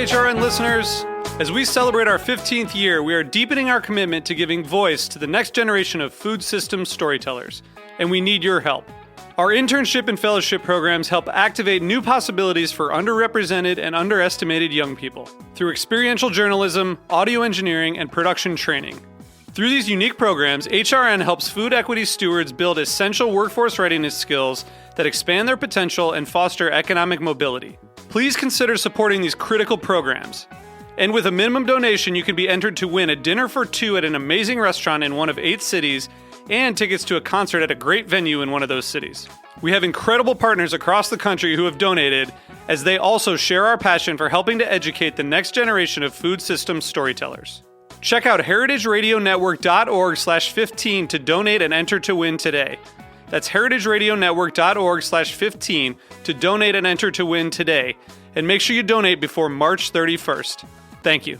HRN listeners. As we celebrate our 15th year, we are deepening our commitment to giving voice to the next generation of food systems storytellers, and we need your help. Our internship and fellowship programs help activate new possibilities for underrepresented and underestimated young people through experiential journalism, audio engineering, and production training. Through these unique programs, HRN helps food equity stewards build essential workforce readiness skills that expand their potential and foster economic mobility. Please consider supporting these critical programs. And with a minimum donation, you can be entered to win a dinner for two at an amazing restaurant in one of 8 cities and tickets to a concert at a great venue in one of those cities. We have incredible partners across the country who have donated, as they also share our passion for helping to educate the next generation of food systems storytellers. Check out heritageradionetwork.org/15 to donate and enter to win today. That's heritageradionetwork.org/15 to donate and enter to win today. And make sure you donate before March 31st. Thank you.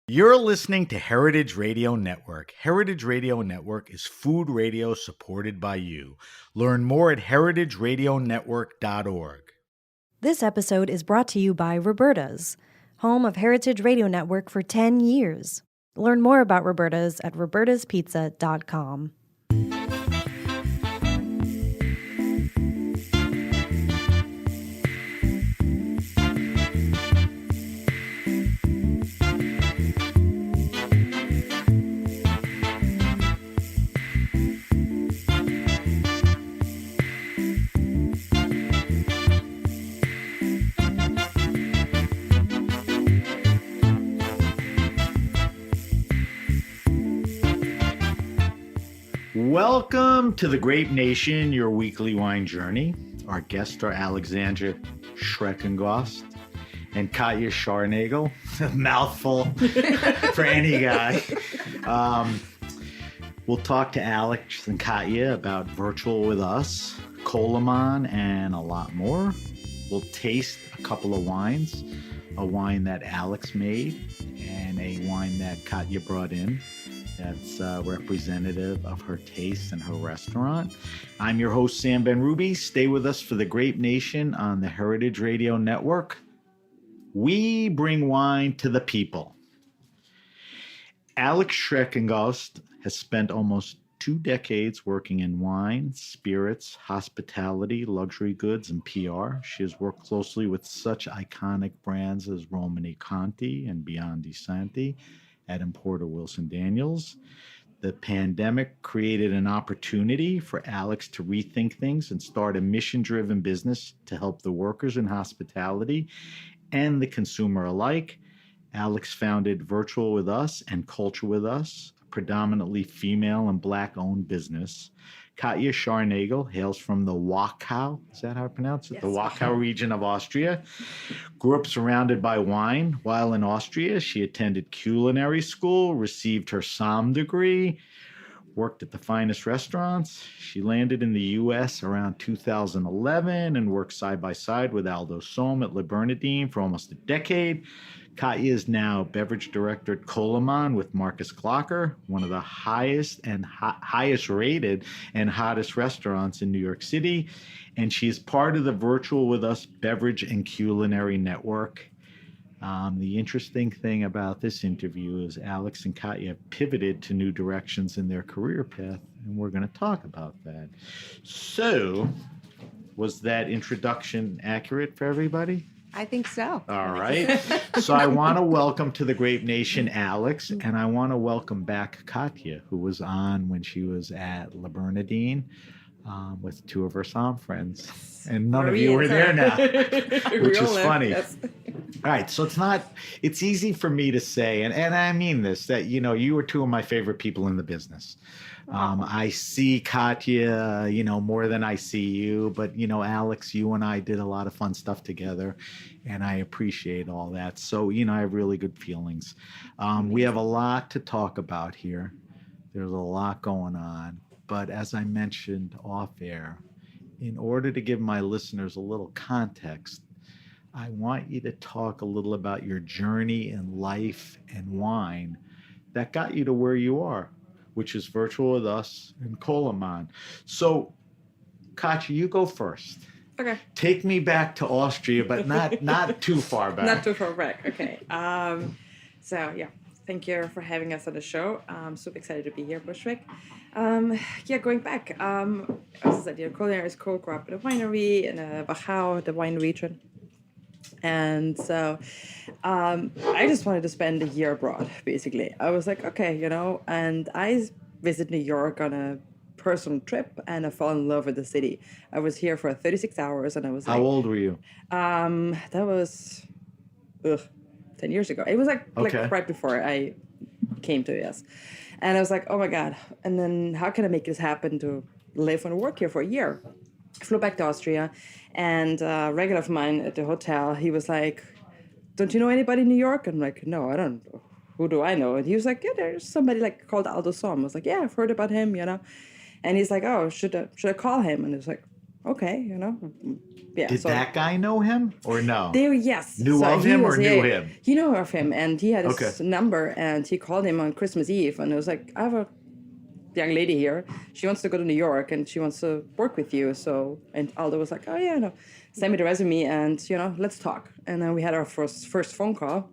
You're listening to Heritage Radio Network. Heritage Radio Network is food radio supported by you. Learn more at heritageradionetwork.org. This episode is brought to you by Roberta's, home of Heritage Radio Network for 10 years. Learn more about Roberta's at robertaspizza.com. Welcome to the Grape Nation, your weekly wine journey. Our guests are Alexandra Schrecengost and Katja Scharnagl. A mouthful for any guy. We'll talk to Alex and Katja about Virtual With Us, Coleman, and a lot more. We'll taste a couple of wines, a wine that Alex made and a wine that Katja brought in. That's representative of her taste and her restaurant. I'm your host, Sam Ben-Ruby. Stay with us for the Grape Nation on the Heritage Radio Network. We bring wine to the people. Alex Schrecengost has spent almost 2 decades working in wine, spirits, hospitality, luxury goods, and PR. She has worked closely with such iconic brands as Romani Conti and Biondi Santi at Importer Wilson Daniels. The pandemic created an opportunity for Alex to rethink things and start a mission-driven business to help the workers in hospitality and the consumer alike. Alex founded Virtual With Us and Culture With Us, a predominantly female and Black-owned business. Katja Scharnagl hails from the Wachau, is that how I pronounce it? Yes. The Wachau region of Austria. Grew up surrounded by wine. While in Austria, she attended culinary school, received her SOM degree, worked at the finest restaurants. She landed in the U.S. around 2011 and worked side by side with Aldo Sohm at Le Bernardin for almost a decade. Katja is now beverage director at Coleman with Marcus Glocker, one of the highest rated and hottest restaurants in New York City. And she is part of the Virtual With Us Beverage and Culinary Network. The interesting thing about this interview is Alex and Katja have pivoted to new directions in their career path, and we're going to talk about that. So, was that introduction accurate for everybody? I think so. All right. So I want to welcome to the Grape Nation Alex, and I want to welcome back Katja, who was on when she was at Le Bernardin with 2 of her SOM friends. And none of you were there now, which is funny. Yes. All right. So it's easy for me to say, and I mean this, that, you were 2 of my favorite people in the business. I see Katja, more than I see you, but, Alex, you and I did a lot of fun stuff together, and I appreciate all that. So, I have really good feelings. We have a lot to talk about here. There's a lot going on, but as I mentioned off air, in order to give my listeners a little context, I want you to talk a little about your journey in life and wine that got you to where you are, which is Virtual With Us and Coleman. So, Katja, you go first. Okay. Take me back to Austria, but not too far back. Not too far back. Okay. So yeah, thank you for having us on the show. I'm super excited to be here, Bushwick. Yeah, going back. As I said, culinary school, grew up in a winery in Wachau, the wine region. And so I just wanted to spend a year abroad, basically. I was like, okay, and I visited New York on a personal trip and I fell in love with the city. I was here for 36 hours and I was How old were you? That was 10 years ago. It was like right before I came to US. And I was like, oh my God. And then how can I make this happen to live and work here for a year? I flew back to Austria, and a regular of mine at the hotel, he was like, don't you know anybody in New York? I'm like, no, I don't. Who do I know? And he was like, yeah, there's somebody like called Aldo Som. I was like, yeah, I've heard about him, And he's like, oh, should I call him? And I was like, okay, Yeah. Did that guy know him or no? Yes. Knew of him or knew him? He knew of him, and he had his number, and he called him on Christmas Eve, and I was like, I have a young lady here. She wants to go to New York, and she wants to work with you. So, and Aldo was like, oh yeah, no, send me the resume, and let's talk. And then we had our first phone call.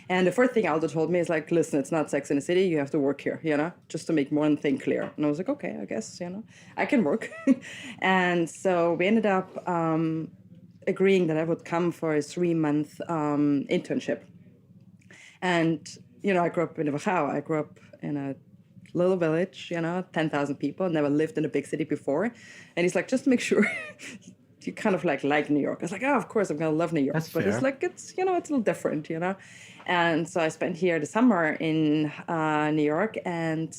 And the first thing Aldo told me is like, listen, it's not Sex in the City. You have to work here, just to make one thing clear. And I was like, okay, I guess, I can work. And so we ended up agreeing that I would come for a 3-month internship. And, I grew up in Wachau. I grew up in a little village, 10,000 people, never lived in a big city before. And he's like, just make sure you kind of like New York. I was like, oh, of course I'm going to love New York. That's but fair. It's like, it's a little different, And so I spent here the summer in New York and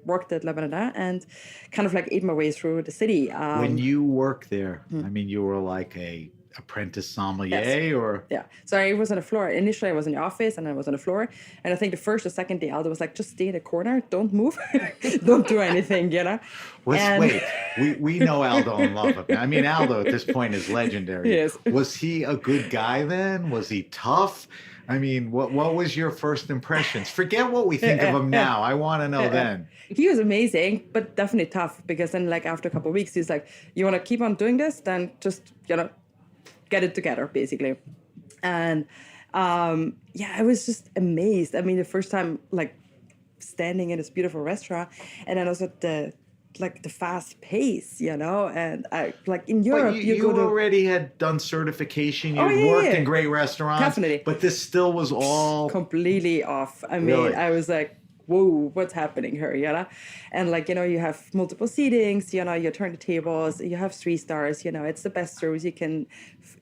worked at Lebanon and kind of like ate my way through the city. When you worked there, I mean, you were like a apprentice sommelier or? Yeah. So I was on the floor. Initially, I was in the office and I was on the floor. And I think the first or second day, Aldo was like, just stay in the corner. Don't move. Don't do anything, Wait, we know Aldo and love him. I mean, Aldo at this point is legendary. Yes. Was he a good guy then? Was he tough? I mean, what was your first impressions? Forget what we think of him now. I want to know then. He was amazing, but definitely tough because then like after a couple of weeks, he's like, you want to keep on doing this? Then just, get it together, basically. And I was just amazed. I mean, the first time like standing in this beautiful restaurant and then also the fast pace, and I like in Europe but you already had done certification. You worked in great restaurants. Definitely. But this still was all completely off. I mean, really? I was like, whoa, what's happening here, And like, you have multiple seatings, you turn the tables, you have 3 stars, it's the best service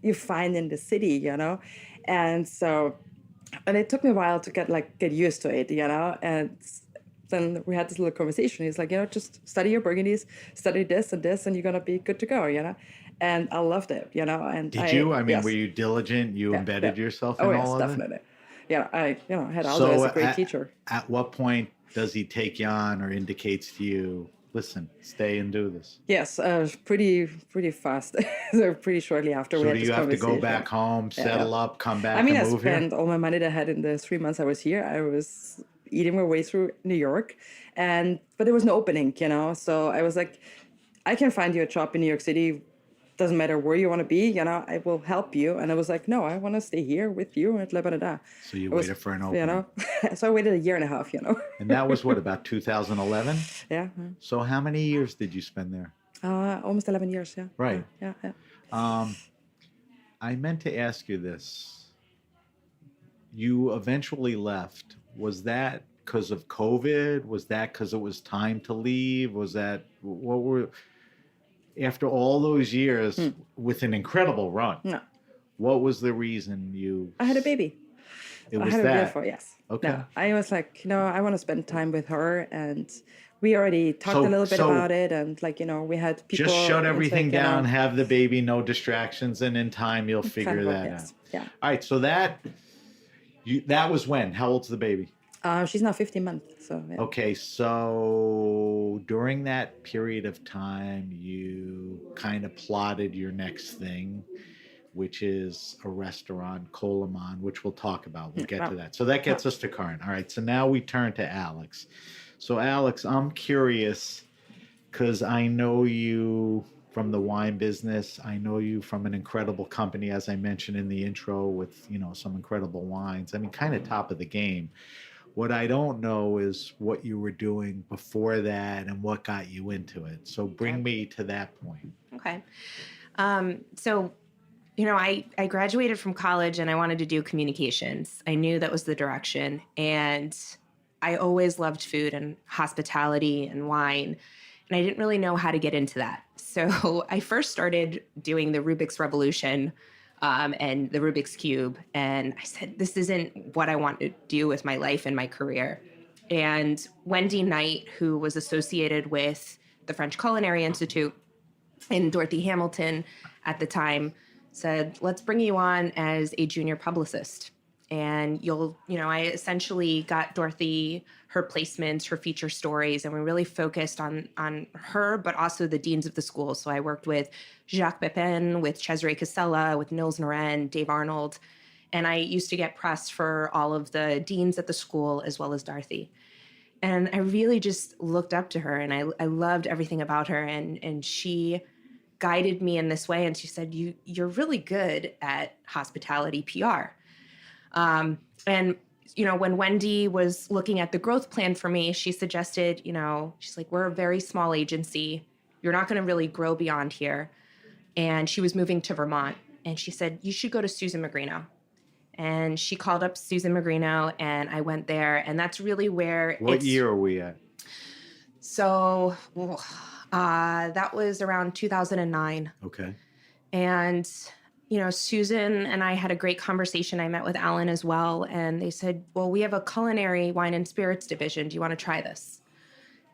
you find in the city, And so, and it took me a while to get used to it, and then we had this little conversation. He's like, just study your Burgundies, study this, and you're going to be good to go, And I loved it, And Did you? I mean, yes. were you diligent? You embedded yourself in all of it? Definitely. Yeah, I had Aldo as a great teacher. At what point does he take you on or indicates to you, listen, stay and do this? Yes, pretty fast. So pretty shortly after we had this conversation. So do you have to go back home, settle up, come back and move here? I spent all my money that I had in the 3 months I was here. I was eating my way through New York, but there was no opening, So I was like, I can find you a job in New York City. Doesn't matter where you want to be, I will help you. And I was like, no, I want to stay here with you at Lebanon. So you waited for an opening. So I waited a year and a half, And that was what, about 2011? Yeah. So how many years did you spend there? Almost 11 years, yeah. Right. Yeah. I meant to ask you this. You eventually left. Was that because of COVID? Was that because it was time to leave? Was that, after all those years with an incredible run, what was the reason you... I had a baby. It was I had that? a beautiful, yes. Okay. No, I was like, I want to spend time with her, and we already talked a little bit about it, and we had people... Just shut everything down, have the baby, no distractions, and in time you'll figure that out. Yeah. All right, so that was when? How old's the baby? She's now 15 months, so... Yeah. Okay, so during that period of time, you kind of plotted your next thing, which is a restaurant, Coleman, which we'll talk about. We'll get to that. So that gets us to current. All right, so now we turn to Alex. So Alex, I'm curious, because I know you from the wine business. I know you from an incredible company, as I mentioned in the intro, with, some incredible wines. I mean, kind of top of the game. What I don't know is what you were doing before that and what got you into it. So bring me to that point. Okay. So, I graduated from college and I wanted to do communications. I knew that was the direction. And I always loved food and hospitality and wine. And I didn't really know how to get into that. So I first started doing the Rubik's Revolution and the Rubik's Cube. And I said, this isn't what I want to do with my life and my career. And Wendy Knight, who was associated with the French Culinary Institute and Dorothy Hamilton at the time, said, let's bring you on as a junior publicist. And I essentially got Dorothy her placements, her feature stories, and we really focused on her, but also the deans of the school. So I worked with Jacques Pepin, with Cesare Casella, with Nils Noren, Dave Arnold, and I used to get press for all of the deans at the school as well as Dorothy. And I really just looked up to her, and I loved everything about her, and she guided me in this way. And she said, you're really good at hospitality PR. And when Wendy was looking at the growth plan for me, she suggested, she's like, we're a very small agency. You're not going to really grow beyond here. And she was moving to Vermont. And she said, you should go to Susan Magrino. And she called up Susan Magrino, and I went there. And that's really where What year are we at? So that was around 2009. Okay. And Susan and I had a great conversation. I met with Alan as well. And they said, well, we have a culinary wine and spirits division. Do you want to try this?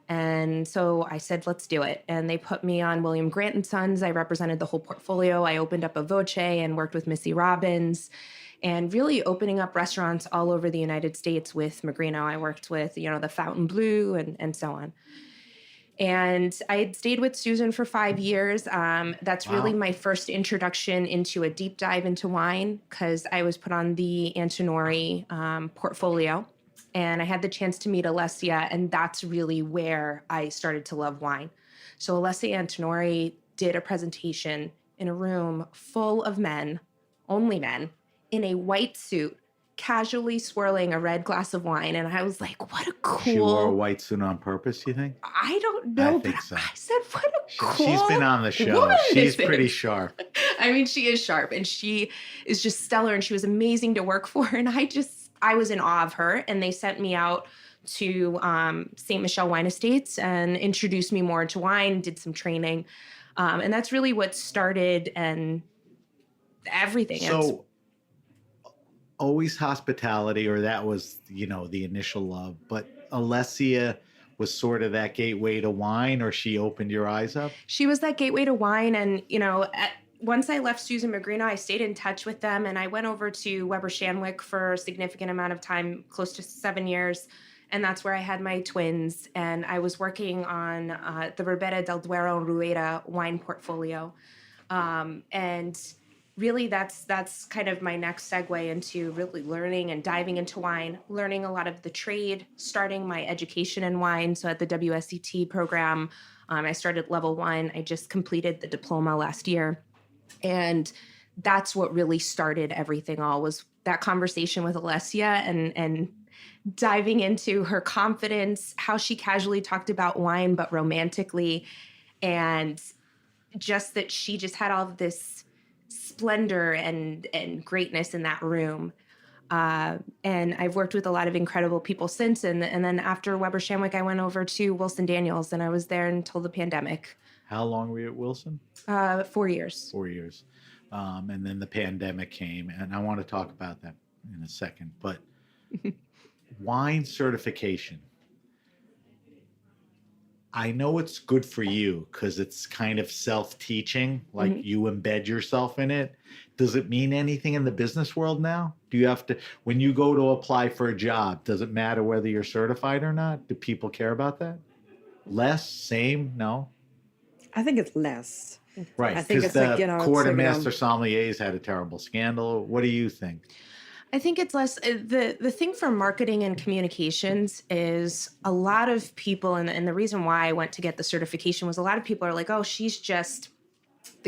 And so I said, let's do it. And they put me on William Grant & Sons. I represented the whole portfolio. I opened up a Voce and worked with Missy Robbins and really opening up restaurants all over the United States with Magrino. I worked with, the Fontainebleau and so on. And I had stayed with Susan for 5 years. That's really my first introduction into a deep dive into wine, because I was put on the Antinori portfolio. And I had the chance to meet Alessia, and that's really where I started to love wine. So Alessia Antinori did a presentation in a room full of men, only men, in a white suit, casually swirling a red glass of wine. And I was like, what a cool... She wore a white suit on purpose, you think? I don't know, I think so. I said, what a cool... She's been on the show. She's pretty sharp. I mean, she is sharp, and she is just stellar, and she was amazing to work for. And I was in awe of her. And they sent me out to St. Michel Wine Estates and introduced me more to wine, did some training. And that's really what started and everything. So always hospitality, or that was, the initial love. But Alessia was sort of that gateway to wine, or she opened your eyes up? She was that gateway to wine. And, once I left Susan Magrino, I stayed in touch with them, and I went over to Weber Shandwick for a significant amount of time, close to 7 years. And that's where I had my twins. And I was working on the Ribera del Duero and Rueda wine portfolio. And really that's kind of my next segue into really learning and diving into wine, learning a lot of the trade, starting my education in wine. So at the WSET program, I started level 1. I just completed the diploma last year. And that's what really started everything all, was that conversation with Alessia and diving into her confidence, how she casually talked about wine, but romantically, and just that she just had all of this splendor and greatness in that room. And I've worked with a lot of incredible people since. And then after Weber Shandwick, I went over to Wilson Daniels, and I was there until the pandemic. How long were you at Wilson? 4 years. 4 years. And then the pandemic came, and I want to talk about that in a second. But wine certification. I know it's good for you because it's kind of self-teaching, like you embed yourself in it. Does it mean anything in the business world now? Do you have to, when you go to apply for a job, does it matter whether you're certified or not? Do people care about that? Less? Same? No? I think it's less. Right, I think because it's the like, Court of Master Sommeliers had a terrible scandal. What do you think? I think it's less, the thing for marketing and communications is a lot of people, and the reason why I went to get the certification was a lot of people are like, oh, she's just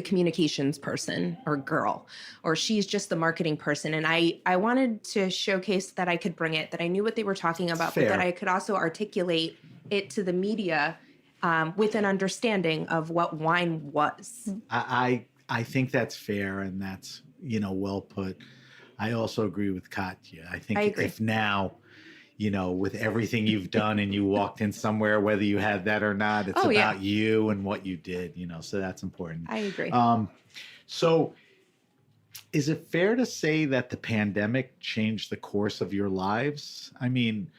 the communications person or girl, or she's just the marketing person. And I wanted to showcase that I could bring it, that I knew what they were talking about, Fair. but that I could also articulate it to the media with an understanding of what wine was. I think that's fair, and that's, well put. I also agree with Katya. I think if now, with everything you've done and you walked in somewhere, whether you had that or not, it's about you and what you did, so that's important. I agree. So is it fair to say that the pandemic changed the course of your lives? I mean,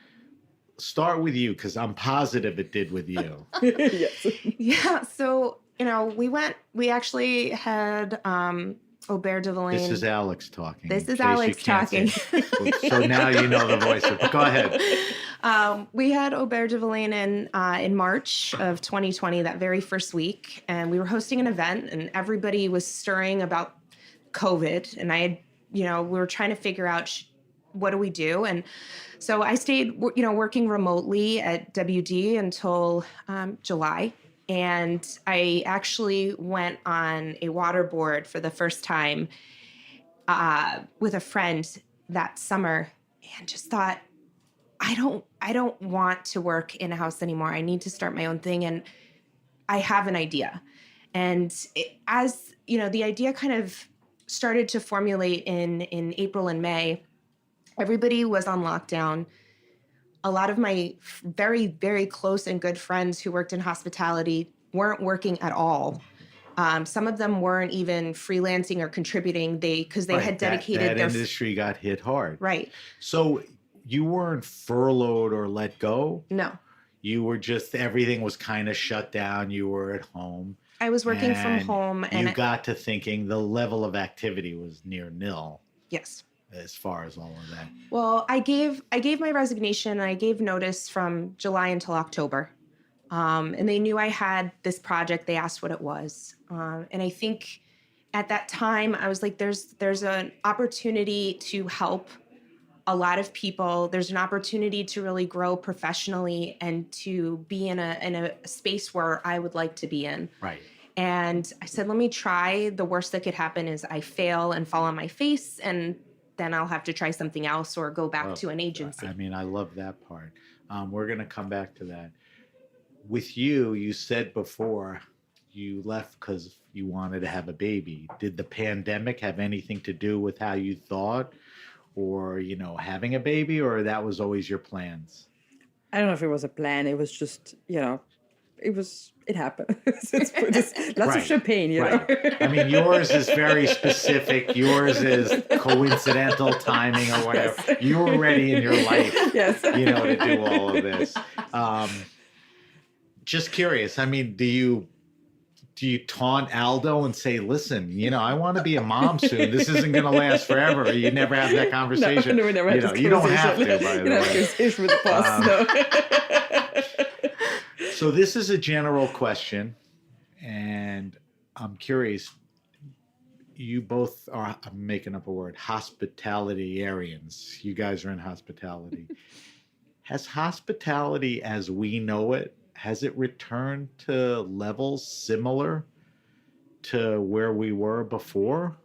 start with you, because I'm positive it did with you. Yes. Yeah. So, we actually had Aubert de Villaine. This is Alex talking. This is Alex talking. So now you know the voice. Go ahead. We had Aubert de Villaine in March of 2020, that very first week, and we were hosting an event, and everybody was stirring about COVID, and I had, we were trying to figure out what do we do, and so I stayed, working remotely at WD until July. And I actually went on a waterboard for the first time with a friend that summer, and just thought, I don't want to work in a house anymore. I need to start my own thing, and I have an idea. And as the idea kind of started to formulate in April and May, everybody was on lockdown. A lot of my very, very close and good friends who worked in hospitality weren't working at all. Some of them weren't even freelancing or contributing because they had dedicated that industry got hit hard. Right. So you weren't furloughed or let go? No. You were just, everything was kind of shut down. You were at home. I was working from home. And you got to thinking the level of activity was near nil. Yes. As far as all of that. Well, I gave my resignation. I gave notice from July until October. And they knew I had this project. They asked what it was. And I think at that time I was like, there's an opportunity to help a lot of people. There's an opportunity to really grow professionally and to be in a space where I would like to be in. Right. And I said, let me try. The worst that could happen is I fail and fall on my face, and then I'll have to try something else or go back to an agency. I mean, I love that part. We're going to come back to that. With you said before you left because you wanted to have a baby. Did the pandemic have anything to do with how you thought or, having a baby, or that was always your plans? I don't know if it was a plan. It was just, it happened. Lots of champagne, know. I mean, yours is very specific. Yours is coincidental timing or whatever. Yes. You were ready in your life, yes. to do all of this. Just curious. I mean, do you taunt Aldo and say, listen, I want to be a mom soon. This isn't going to last forever. You never have that conversation. No, we never had this you don't have to, by the way. Conversation with the boss, no. So this is a general question, and I'm curious. You both are, I'm making up a word, hospitalitarians. You guys are in hospitality. Has hospitality as we know it, has it returned to levels similar to where we were before?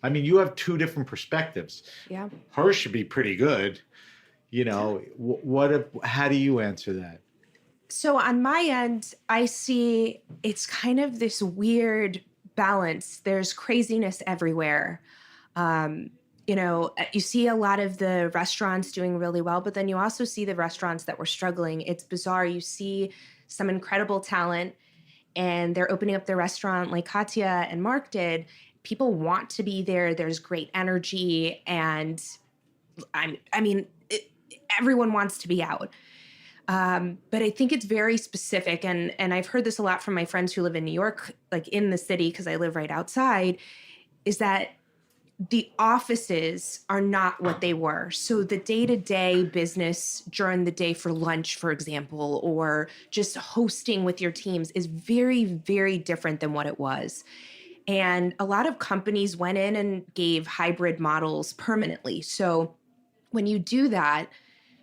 I mean, you have two different perspectives. Yeah. Hers should be pretty good. How do you answer that? So on my end, I see it's kind of this weird balance. There's craziness everywhere. You see a lot of the restaurants doing really well, but then you also see the restaurants that were struggling. It's bizarre. You see some incredible talent and they're opening up their restaurant like Katja and Mark did. People want to be there. There's great energy. And everyone wants to be out. But I think it's very specific. And I've heard this a lot from my friends who live in New York, like in the city, because I live right outside, is that the offices are not what they were. So the day-to-day business during the day for lunch, for example, or just hosting with your teams is very, very different than what it was. And a lot of companies went in and gave hybrid models permanently. So when you do that,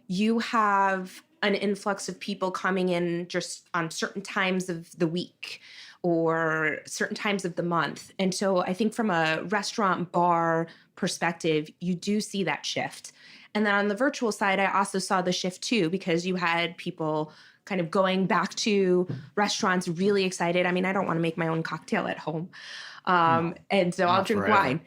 you have an influx of people coming in just on certain times of the week, or certain times of the month. And so I think from a restaurant bar perspective, you do see that shift. And then on the virtual side, I also saw the shift too, because you had people kind of going back to restaurants really excited. I mean, I don't want to make my own cocktail at home. And so I'll drink wine.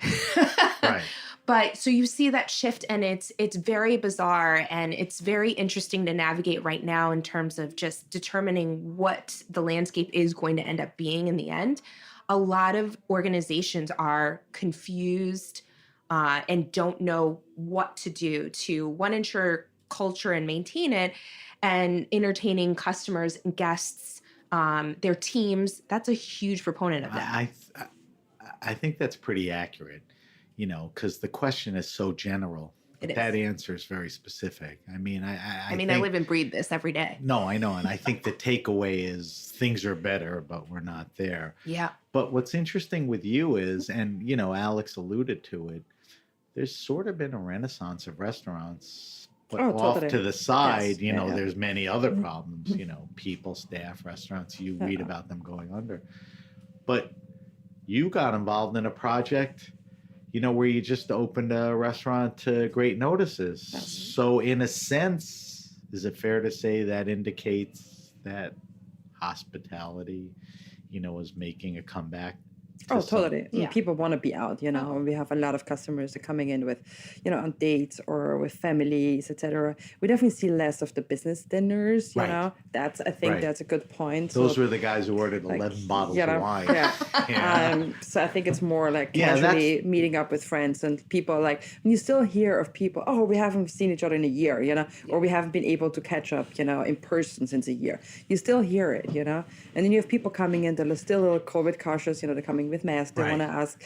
Right. But so you see that shift, and it's very bizarre, and it's very interesting to navigate right now in terms of just determining what the landscape is going to end up being in the end. A lot of organizations are confused and don't know what to do to, one, ensure culture and maintain it, and entertaining customers and guests, their teams. That's a huge proponent of that. I think that's pretty accurate, because the question is so general. But that answer is very specific. I mean, I live and breathe this every day. No, I know. And I think the takeaway is things are better, but we're not there. Yeah. But what's interesting with you is, and, Alex alluded to it, there's sort of been a renaissance of restaurants. But off to the side, yes. There's many other problems, people, staff, restaurants, you read about them going under. But you got involved in a project, where you just opened a restaurant to great notices. Yes. So in a sense, is it fair to say that indicates that hospitality, is making a comeback? Oh, totally. Yeah. People want to be out, We have a lot of customers that are coming in with, on dates or with families, etc. We definitely see less of the business dinners, Right. That's, I think that's a good point. Those were the guys who ordered 11 bottles of wine. Yeah. So I think it's more like casually meeting up with friends and people, like, when you still hear of people, oh, we haven't seen each other in a year, or we haven't been able to catch up, in person since a year. You still hear it, And then you have people coming in that are still a little COVID cautious, they're coming with masks. They want to ask,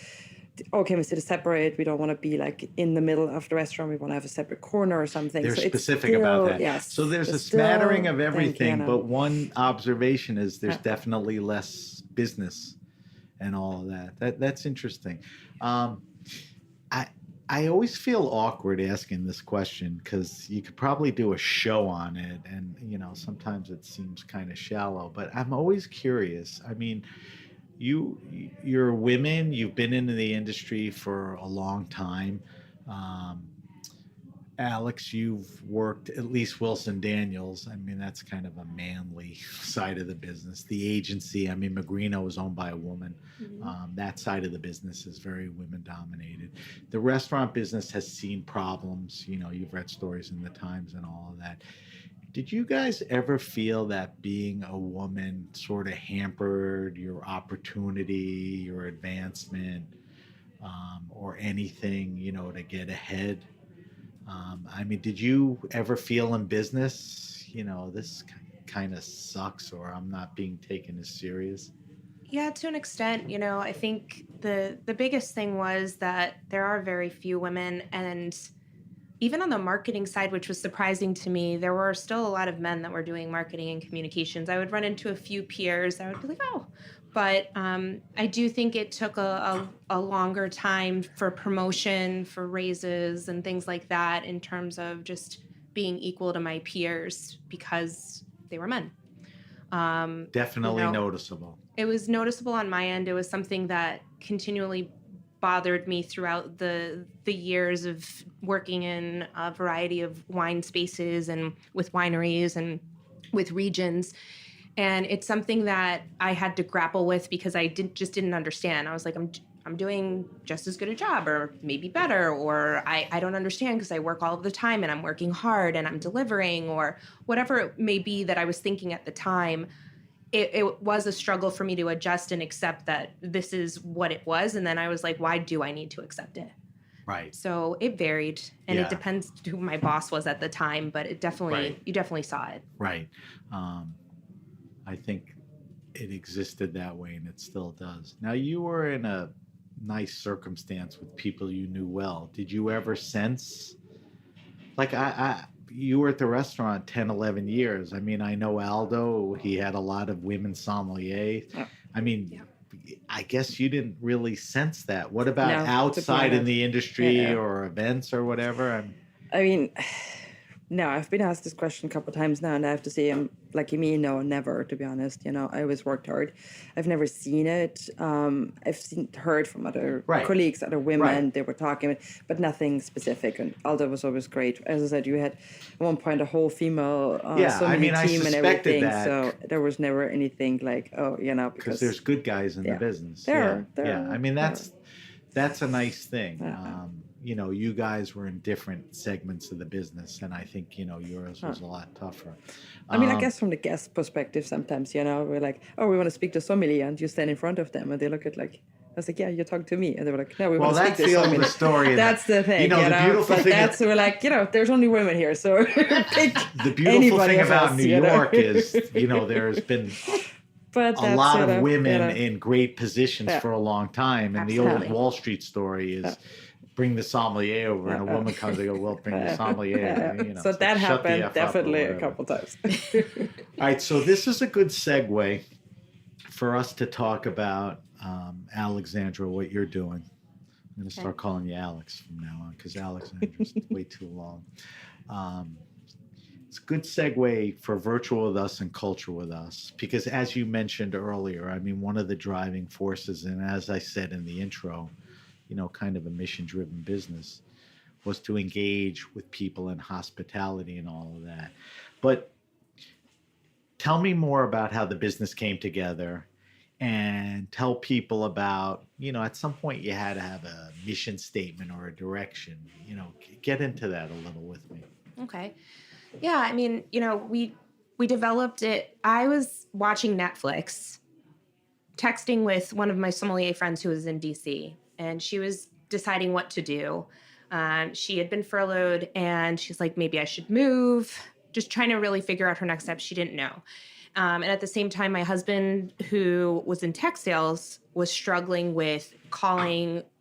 can we sit separate? We don't want to be like in the middle of the restaurant. We want to have a separate corner or something. They're so specific about that. Yes, so there's a smattering of everything, but one observation is there's definitely less business and all of that. That's interesting. I always feel awkward asking this question because you could probably do a show on it, and sometimes it seems kind of shallow. But I'm always curious. I mean, you're women, you've been in the industry for a long time. Alex, you've worked at least Wilson Daniels. I mean, that's kind of a manly side of the business. The agency, Magrino is owned by a woman. Mm-hmm. That side of the business is very women dominated. The restaurant business has seen problems. You've read stories in the Times and all of that. Did you guys ever feel that being a woman sort of hampered your opportunity, your advancement, or anything, to get ahead? Did you ever feel in business, this kind of sucks, or I'm not being taken as serious? Yeah, to an extent. I think the biggest thing was that there are very few women, and even on the marketing side, which was surprising to me, there were still a lot of men that were doing marketing and communications. I would run into a few peers that would be like, oh. But I do think it took a longer time for promotion, for raises, and things like that in terms of just being equal to my peers because they were men. Definitely noticeable. It was noticeable on my end. It was something that continually bothered me throughout the years of working in a variety of wine spaces and with wineries and with regions. And it's something that I had to grapple with because I didn't understand. I was like, I'm doing just as good a job or maybe better, or I don't understand because I work all of the time and I'm working hard and I'm delivering, or whatever it may be that I was thinking at the time. It was a struggle for me to adjust and accept that this is what it was. And then I was like, why do I need to accept it? Right. So it varied, and it depends who my boss was at the time, but it definitely, you definitely saw it. Right. I think it existed that way, and it still does. Now, you were in a nice circumstance with people you knew well. Did you ever sense, like, you were at the restaurant 10, 11 years. I know Aldo, he had a lot of women sommeliers. Yeah. I guess you didn't really sense that. What about outside in the industry or events or whatever? No, I've been asked this question a couple of times now, and I have to say, like me, no, never. To be honest, I always worked hard. I've never seen it. Heard from other colleagues, other women. They were talking, but nothing specific. And Alda was always great. As I said, you had at one point a whole female team and everything. That. So there was never anything like, because there's good guys in the business. There I mean, that's a nice thing. You guys were in different segments of the business, and I think, yours was a lot tougher. I mean, I guess from the guest perspective, sometimes, we're like, oh, we want to speak to sommelier, and you stand in front of them, and they look at like, I was like, yeah, you talk to me. And they were like, no, we want to speak to sommelier. Well, that's the story. That's the thing, the beautiful thing. We're like, there's only women here, so pick the beautiful thing about New York is, there's been a lot of women in great positions for a long time. And the old Wall Street story is bring the sommelier over, and a woman comes and goes, well, bring the sommelier. So that happened definitely a couple times. All right, so this is a good segue for us to talk about, Alexandra, what you're doing. I'm going to start calling you Alex from now on, because Alexandra's way too long. It's a good segue for Virtual with Us and Culture with Us, because as you mentioned earlier, I mean, one of the driving forces, and as I said in the intro, kind of a mission-driven business, was to engage with people in hospitality and all of that. But tell me more about how the business came together, and tell people about, at some point you had to have a mission statement or a direction. Get into that a little with me. Okay. Yeah, I mean, we developed it. I was watching Netflix, texting with one of my sommelier friends who was in DC, and she was deciding what to do. She had been furloughed, and she's like, maybe I should move, just trying to really figure out her next steps. She didn't know. And at the same time, my husband, who was in tech sales, was struggling with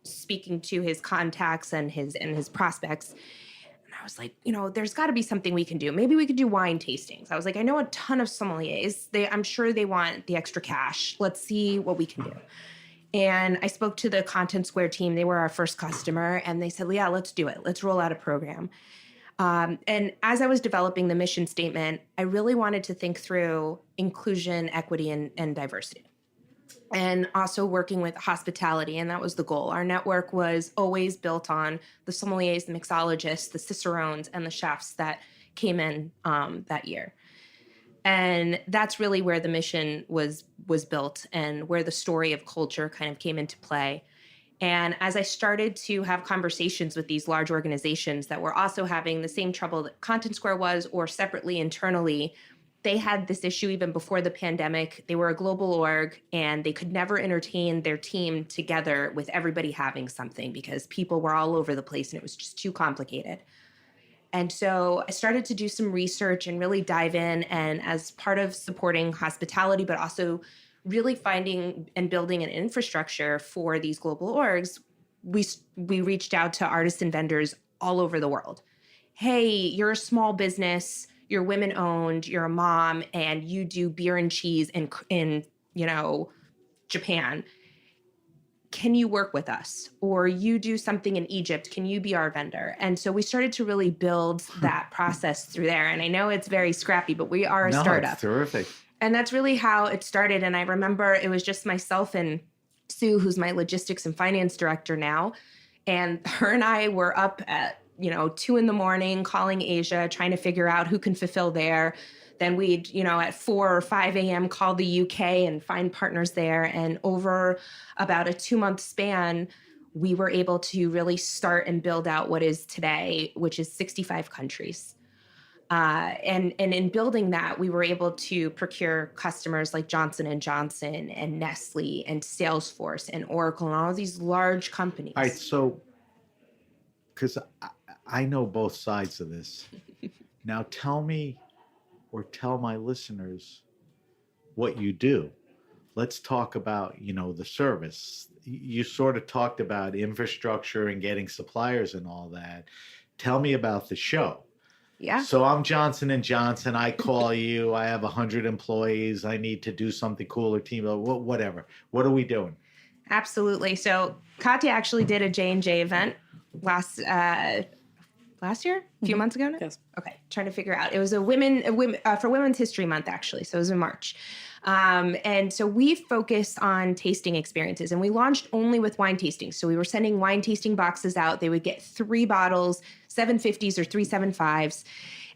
speaking to his contacts and his prospects. I was like, there's got to be something we can do. Maybe we could do wine tastings. I was like, I know a ton of sommeliers. I'm sure they want the extra cash. Let's see what we can do. And I spoke to the Content Square team. They were our first customer. And they said, yeah, let's do it. Let's roll out a program. And as I was developing the mission statement, I really wanted to think through inclusion, equity, and diversity. And also working with hospitality, and that was the goal. Our network was always built on the sommeliers, the mixologists, the cicerones, and the chefs that came in that year. And that's really where the mission was built, and where the story of culture kind of came into play. And as I started to have conversations with these large organizations that were also having the same trouble that Content Square was, or separately internally, they had this issue even before the pandemic. They were a global org, and they could never entertain their team together with everybody having something, because people were all over the place and it was just too complicated. And so I started to do some research and really dive in. And as part of supporting hospitality, but also really finding and building an infrastructure for these global orgs, we reached out to artists and vendors all over the world. Hey, you're a small business, you're women owned, you're a mom, and you do beer and cheese in Japan. Can you work with us? Or you do something in Egypt, can you be our vendor? And so we started to really build that process through there. And I know it's very scrappy, but we are a startup. It's terrific. And that's really how it started. And I remember it was just myself and Sue, who's my logistics and finance director now. And her and I were up at 2 a.m, calling Asia, trying to figure out who can fulfill there. Then we'd, at 4 or 5 a.m. call the UK and find partners there. And over about a 2-month span, we were able to really start and build out what is today, which is 65 countries. And in building that, we were able to procure customers like Johnson & Johnson and Nestle and Salesforce and Oracle and all of these large companies. All right, so, because I know both sides of this. Now tell me, or tell my listeners, what you do. Let's talk about, the service. You sort of talked about infrastructure and getting suppliers and all that. Tell me about the show. Yeah. So I'm Johnson & Johnson. I call you. I have 100 employees. I need to do something cool or team, whatever. What are we doing? Absolutely. So Katja actually did a J&J event last last year, a few months ago now. Yes. Okay, trying to figure out. It was for Women's History Month, actually. So it was in March. And so we focused on tasting experiences, and we launched only with wine tastings. So we were sending wine tasting boxes out. They would get 3 bottles, 750s or 375s.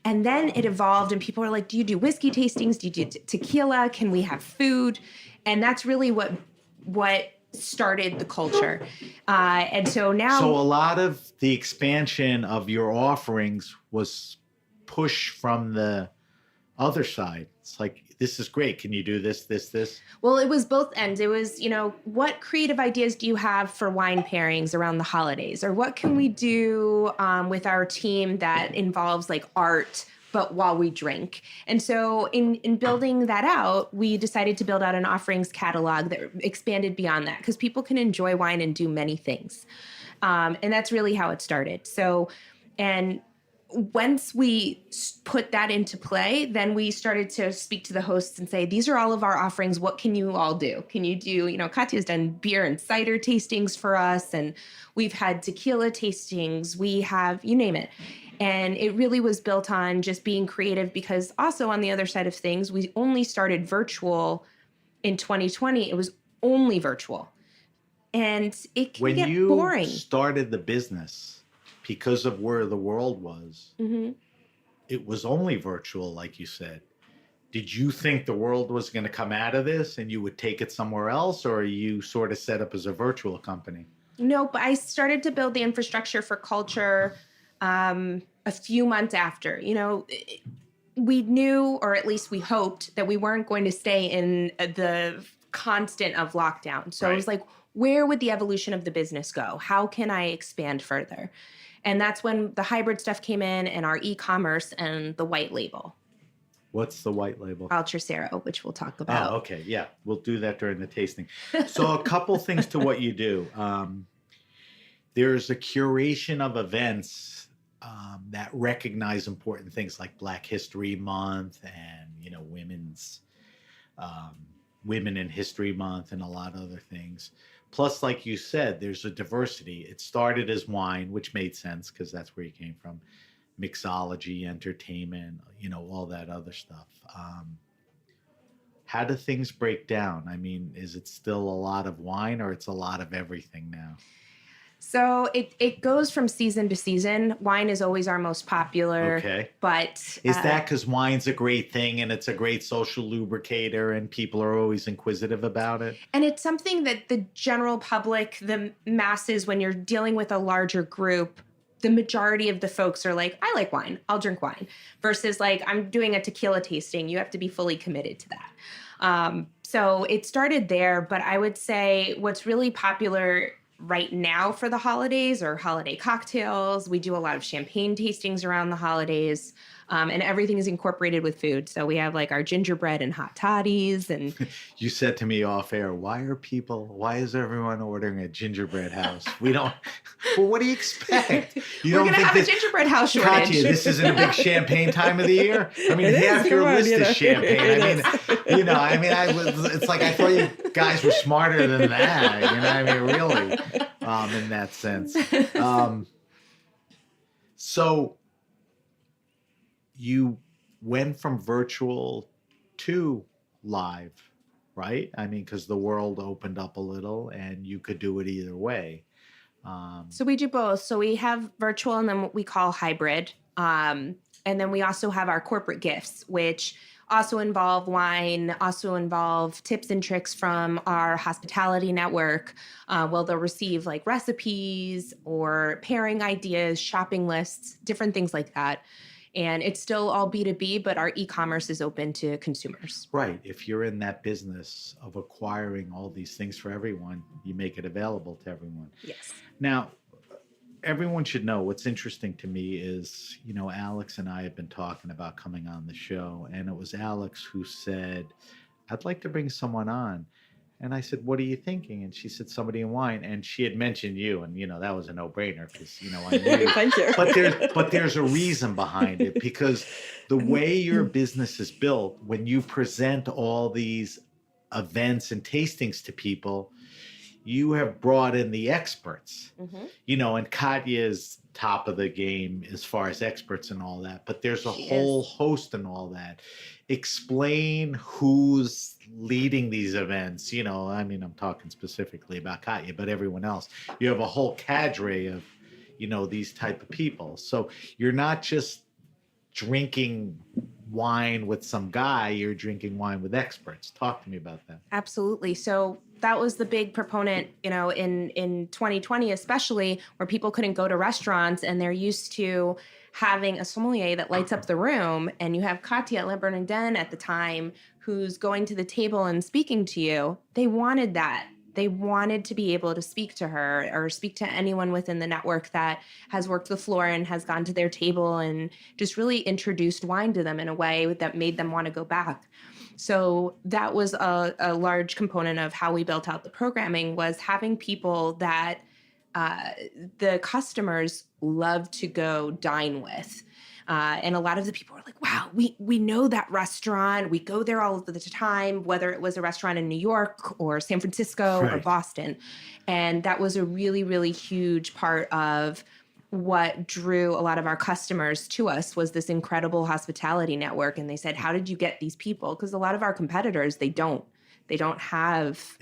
And then it evolved, and people were like, do you do whiskey tastings? Do you do tequila? Can we have food? And that's really what started the culture. And so now... So a lot of the expansion of your offerings was push from the other side. It's like, this is great. Can you do this? Well, it was both ends. It was, what creative ideas do you have for wine pairings around the holidays? Or what can we do with our team that involves like art, but while we drink? And so in building that out, we decided to build out an offerings catalog that expanded beyond that, because people can enjoy wine and do many things. And that's really how it started. So, and once we put that into play, then we started to speak to the hosts and say, these are all of our offerings. What can you all do? Can you do, Katya's done beer and cider tastings for us, and we've had tequila tastings. We have, you name it. And it really was built on just being creative, because also on the other side of things, we only started virtual in 2020. It was only virtual. And it can get boring. When you started the business, because of where the world was, it was only virtual, like you said. Did you think the world was going to come out of this and you would take it somewhere else, or are you sort of set up as a virtual company? Nope. I started to build the infrastructure for culture a few months after. We knew, or at least we hoped, that we weren't going to stay in the constant of lockdown. So It was like, where would the evolution of the business go? How can I expand further? And that's when the hybrid stuff came in, and our e-commerce and the white label. What's the white label? Altracero, which we'll talk about. Oh, okay. Yeah. We'll do that during the tasting. So a couple things to what you do. There's a curation of events that recognize important things like Black History Month and, Women in History Month and a lot of other things. Plus, like you said, there's a diversity. It started as wine, which made sense because that's where you came from. Mixology, entertainment, all that other stuff. How do things break down? I mean, is it still a lot of wine, or it's a lot of everything now? So it goes from season to season. Wine is always our most popular. Okay. But is that because wine's a great thing and it's a great social lubricator and people are always inquisitive about it? And it's something that the general public, the masses, when you're dealing with a larger group, the majority of the folks are like, I like wine, I'll drink wine. Versus like, I'm doing a tequila tasting. You have to be fully committed to that. So it started there, but I would say what's really popular right now for the holidays or holiday cocktails. We do a lot of champagne tastings around the holidays, and everything is incorporated with food. So we have like our gingerbread and hot toddies. And you said to me off air, why is everyone ordering a gingerbread house? We don't. Well, what do you expect? We're going to have a gingerbread house shortage. Katya, this isn't a big champagne time of the year. I mean, half your list is champagne. It's like I thought you guys were smarter than that. Really, in that sense. So you went from virtual to live, right? Because the world opened up a little and you could do it either way. So we do both. So we have virtual and then what we call hybrid. And then we also have our corporate gifts, which also involve wine, also involve tips and tricks from our hospitality network. They'll receive like recipes or pairing ideas, shopping lists, different things like that. And it's still all B2B, but our e-commerce is open to consumers. Right. If you're in that business of acquiring all these things for everyone, you make it available to everyone. Yes. Now, everyone should know what's interesting to me is, Alex and I have been talking about coming on the show, and it was Alex who said, I'd like to bring someone on. And I said, what are you thinking? And she said, somebody in wine. And she had mentioned you. And, that was a no-brainer because, I knew. Thank you. But there's a reason behind it, because the way your business is built, when you present all these events and tastings to people, you have brought in the experts, and Katya is top of the game as far as experts and all that, but there's a whole host and all that. Explain who's leading these events. I'm talking specifically about Katya, but everyone else. You have a whole cadre of, these type of people. So you're not just drinking wine with some guy, you're drinking wine with experts. Talk to me about that. Absolutely. So that was the big proponent, in 2020, especially, where people couldn't go to restaurants and they're used to having a sommelier that lights up the room. And you have Katja at Le Bernardin at the time who's going to the table and speaking to you. They wanted that. They wanted to be able to speak to her or speak to anyone within the network that has worked the floor and has gone to their table and just really introduced wine to them in a way that made them want to go back. So that was a large component of how we built out the programming, was having people that the customers love to go dine with. And a lot of the people were like, wow, we know that restaurant. We go there all of the time, whether it was a restaurant in New York or San Francisco or Boston. And that was a really, really huge part of what drew a lot of our customers to us, was this incredible hospitality network. And they said, how did you get these people? Because a lot of our competitors, they don't have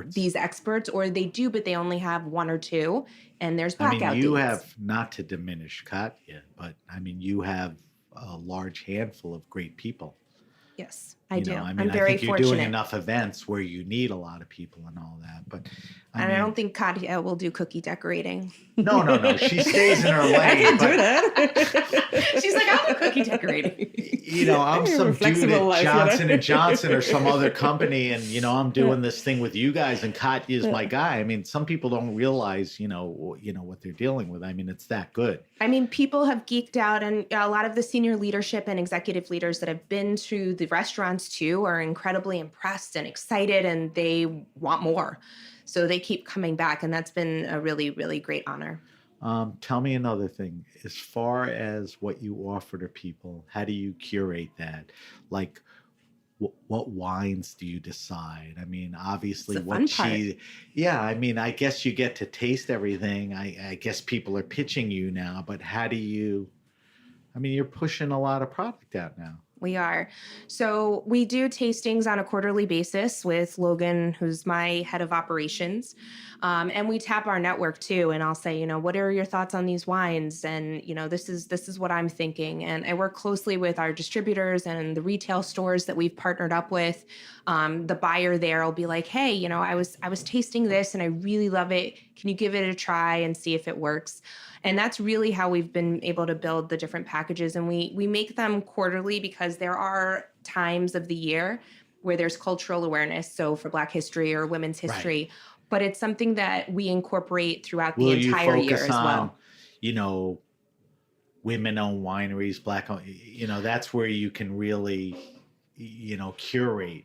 these experts, or they do, but they only have one or two, and there's blackout you dates. Have, not to diminish Katya, but you have a large handful of great people. Yes, I do. I'm I very think you're fortunate. doing enough events where you need a lot of people and all that. But I don't think Katya will do cookie decorating. No. She stays in her lane. I can do that. She's like, I'll do cookie decorating. I'm some dude at life, Johnson & Johnson or some other company, and I'm doing this thing with you guys, and Katya is my guy. Some people don't realize, what they're dealing with. It's that good. People have geeked out, and a lot of the senior leadership and executive leaders that have been to the restaurants too are incredibly impressed and excited, and they want more. So they keep coming back, and that's been a really, really great honor. Tell me another thing. As far as what you offer to people, how do you curate that? Like, what wines do you decide? Obviously, what cheese? Yeah, I guess you get to taste everything. I guess people are pitching you now, but how do you? You're pushing a lot of product out now. We are. So we do tastings on a quarterly basis with Logan, who's my head of operations. And we tap our network too. And I'll say, what are your thoughts on these wines? And, this is what I'm thinking. And I work closely with our distributors and the retail stores that we've partnered up with. The buyer there will be like, hey, I was tasting this and I really love it. Can you give it a try and see if it works? And that's really how we've been able to build the different packages. And we make them quarterly because there are times of the year where there's cultural awareness. So for Black history or women's history, right. But it's something that we incorporate throughout the entire year as well. Women-owned wineries, Black-owned, that's where you can really, curate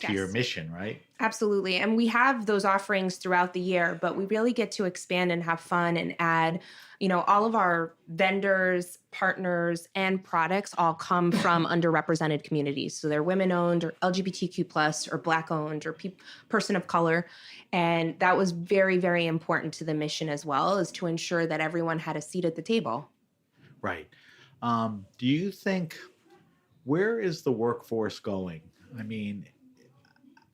to your mission, right? Absolutely. And we have those offerings throughout the year, but we really get to expand and have fun and add, all of our vendors, partners, and products all come from underrepresented communities. So they're women-owned or LGBTQ+, or Black-owned, or person of color. And that was very, very important to the mission as well, is to ensure that everyone had a seat at the table. Right. Do you think, where is the workforce going?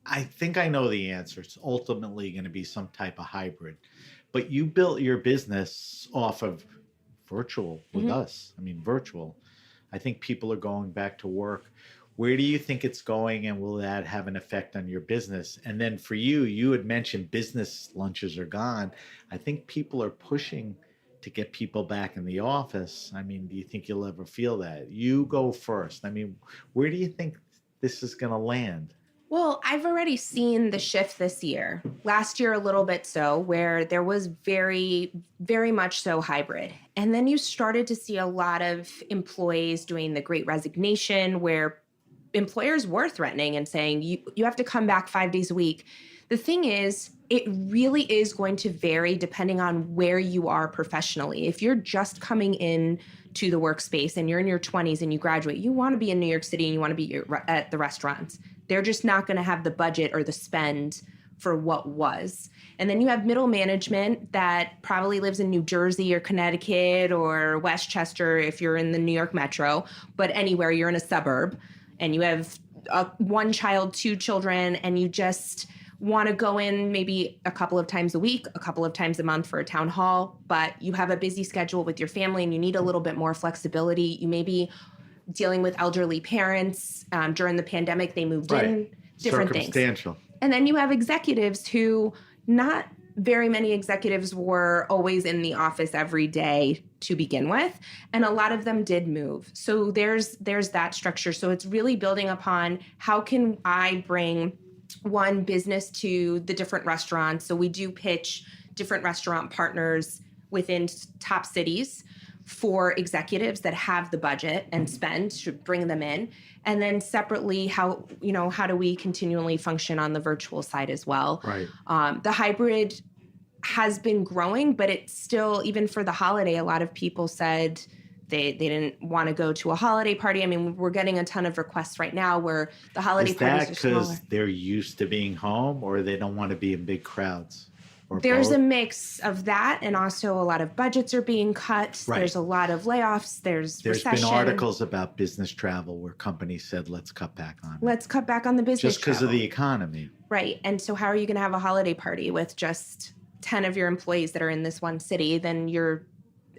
I think I know the answer. It's ultimately going to be some type of hybrid. But you built your business off of virtual with us. Virtual. I think people are going back to work. Where do you think it's going, and will that have an effect on your business? And then for you had mentioned business lunches are gone. I think people are pushing to get people back in the office. Do you think you'll ever feel that? You go first. Where do you think this is going to land? Well, I've already seen the shift this year. Last year, a little bit so, where there was very, very much so hybrid. And then you started to see a lot of employees doing the Great Resignation, where employers were threatening and saying, you have to come back 5 days a week. The thing is, it really is going to vary depending on where you are professionally. If you're just coming in to the workspace and you're in your 20s and you graduate, you want to be in New York City and you want to be at the restaurants. They're just not going to have the budget or the spend for what was. And then you have middle management that probably lives in New Jersey or Connecticut or Westchester if you're in the New York metro, but anywhere you're in a suburb and you have one child, 2 children, and you just want to go in maybe a couple of times a week, a couple of times a month for a town hall, but you have a busy schedule with your family and you need a little bit more flexibility. You may be dealing with elderly parents. During the pandemic, they moved in, different Circumstantial. things. And then you have executives who, not very many executives were always in the office every day to begin with. And a lot of them did move. So there's that structure. So it's really building upon how can I bring one business to the different restaurants. So we do pitch different restaurant partners within top cities for executives that have the budget and spend to bring them in. And then separately, how do we continually function on the virtual side as well? Right. The hybrid has been growing, but it's still, even for the holiday, a lot of people said they didn't want to go to a holiday party. I mean, we're getting a ton of requests right now where the holiday parties are smaller. Is that because they're used to being home, or they don't want to be in big crowds? There's a mix of that, and also a lot of budgets are being cut. Right. There's a lot of layoffs. There's recession. Been articles about business travel where companies said, let's cut back on it. Let's cut back on the business just because of the economy. Right. And so how are you going to have a holiday party with just 10 of your employees that are in this one city? Then you're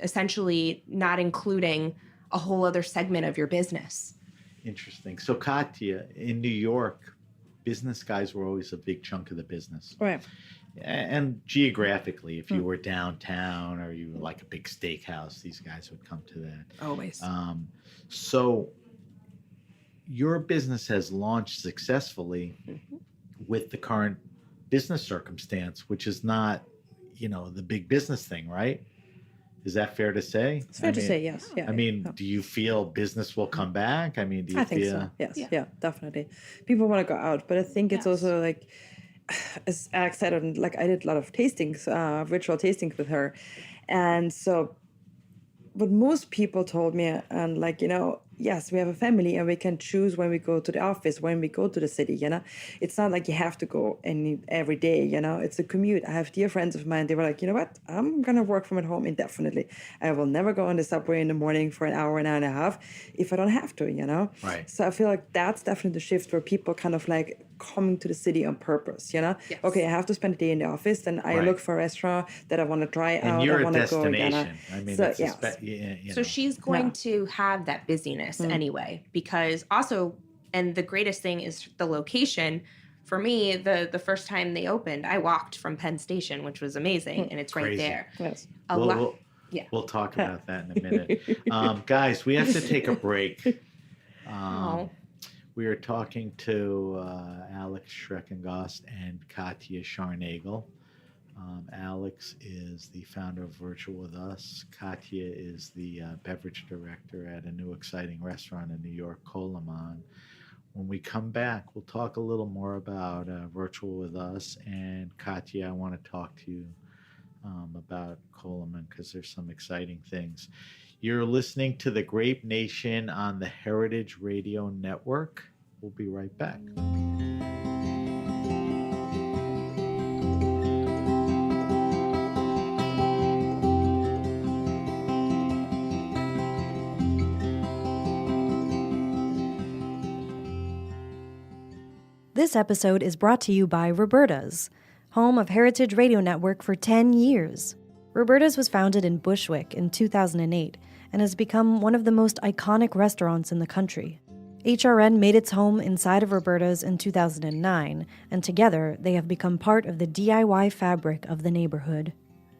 essentially not including a whole other segment of your business. Interesting. So Katja, in New York, business guys were always a big chunk of the business. Right. And geographically, if you were downtown or you were like a big steakhouse, these guys would come to that. Always. So your business has launched successfully with the current business circumstance, which is not, the big business thing, right? Is that fair to say? It's fair to say, yes. Yeah. Do you feel business will come back? Do you think so. Yes. Yeah, definitely. People want to go out, but I think it's also like, as Alex said, I did a lot of tastings, virtual tastings with her. And so what most people told me, and yes, we have a family and we can choose when we go to the office, when we go to the city, It's not like you have to go every day, It's a commute. I have dear friends of mine, they were like, you know what? I'm going to work from at home indefinitely. I will never go on the subway in the morning for an hour and a half if I don't have to, Right. So I feel like that's definitely the shift where people kind of like coming to the city on purpose, Yes. Okay, I have to spend a day in the office, then I look for a restaurant that I want to try out. You're I want a to go. destination. So she's going to have that busyness anyway, because also, and the greatest thing is the location. For me, the first time they opened, I walked from Penn Station, which was amazing, and it's right Crazy. there. Yes. We'll talk about that in a minute. Guys, we have to take a break. We are talking to Alex Schrecengost and Katja Scharnagl. Alex is the founder of Virtual With Us. Katja is the beverage director at a new exciting restaurant in New York, Coleman. When we come back, we'll talk a little more about Virtual With Us. And Katja, I want to talk to you about Coleman because there's some exciting things. You're listening to The Grape Nation on the Heritage Radio Network. We'll be right back. This episode is brought to you by Roberta's, home of Heritage Radio Network for 10 years. Roberta's was founded in Bushwick in 2008 and has become one of the most iconic restaurants in the country. HRN made its home inside of Roberta's in 2009, and together they have become part of the DIY fabric of the neighborhood.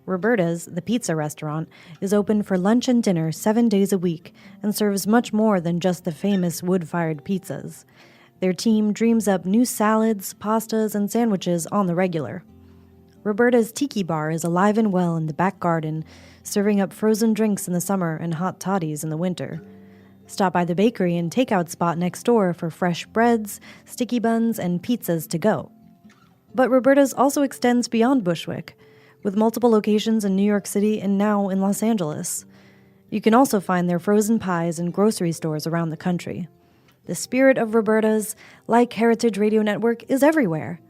Roberta's, the pizza restaurant, is open for lunch and dinner 7 days a week and serves much more than just the famous wood-fired pizzas. Their team dreams up new salads, pastas, and sandwiches on the regular. Roberta's Tiki Bar is alive and well in the back garden, serving up frozen drinks in the summer and hot toddies in the winter. Stop by the bakery and takeout spot next door for fresh breads, sticky buns, and pizzas to go. But Roberta's also extends beyond Bushwick, with multiple locations in New York City and now in Los Angeles. You can also find their frozen pies in grocery stores around the country. The spirit of Roberta's, like Heritage Radio Network, is everywhere.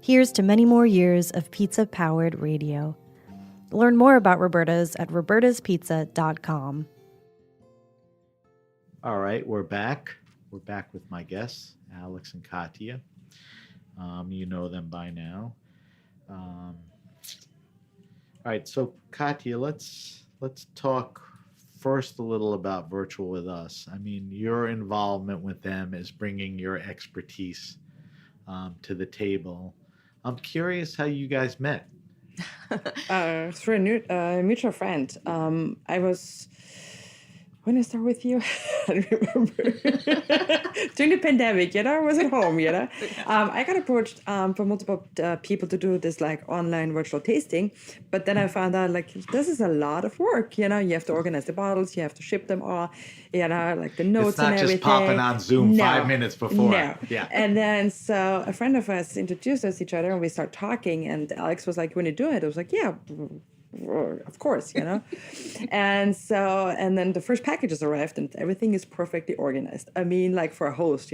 Here's to many more years of pizza-powered radio. Learn more about Roberta's at robertaspizza.com. All right, we're back. We're back with my guests, Alex and Katja. You know them by now. All right, so Katja, let's talk first a little about Virtual With Us. I mean, your involvement with them is bringing your expertise to the table. I'm curious how you guys met. Through a mutual friend. When I start with you, I don't remember. During the pandemic, I was at home, I got approached from multiple people to do this like online virtual tasting. But then I found out like this is a lot of work, you have to organize the bottles, you have to ship them all, like the notes and everything. It's not just popping on Zoom 5 minutes before. No. Yeah. And then so a friend of us introduced us to each other and we start talking and Alex was like, when you do it, I was like, yeah, of course, and then the first packages arrived and everything is perfectly organized. I mean, like for a host,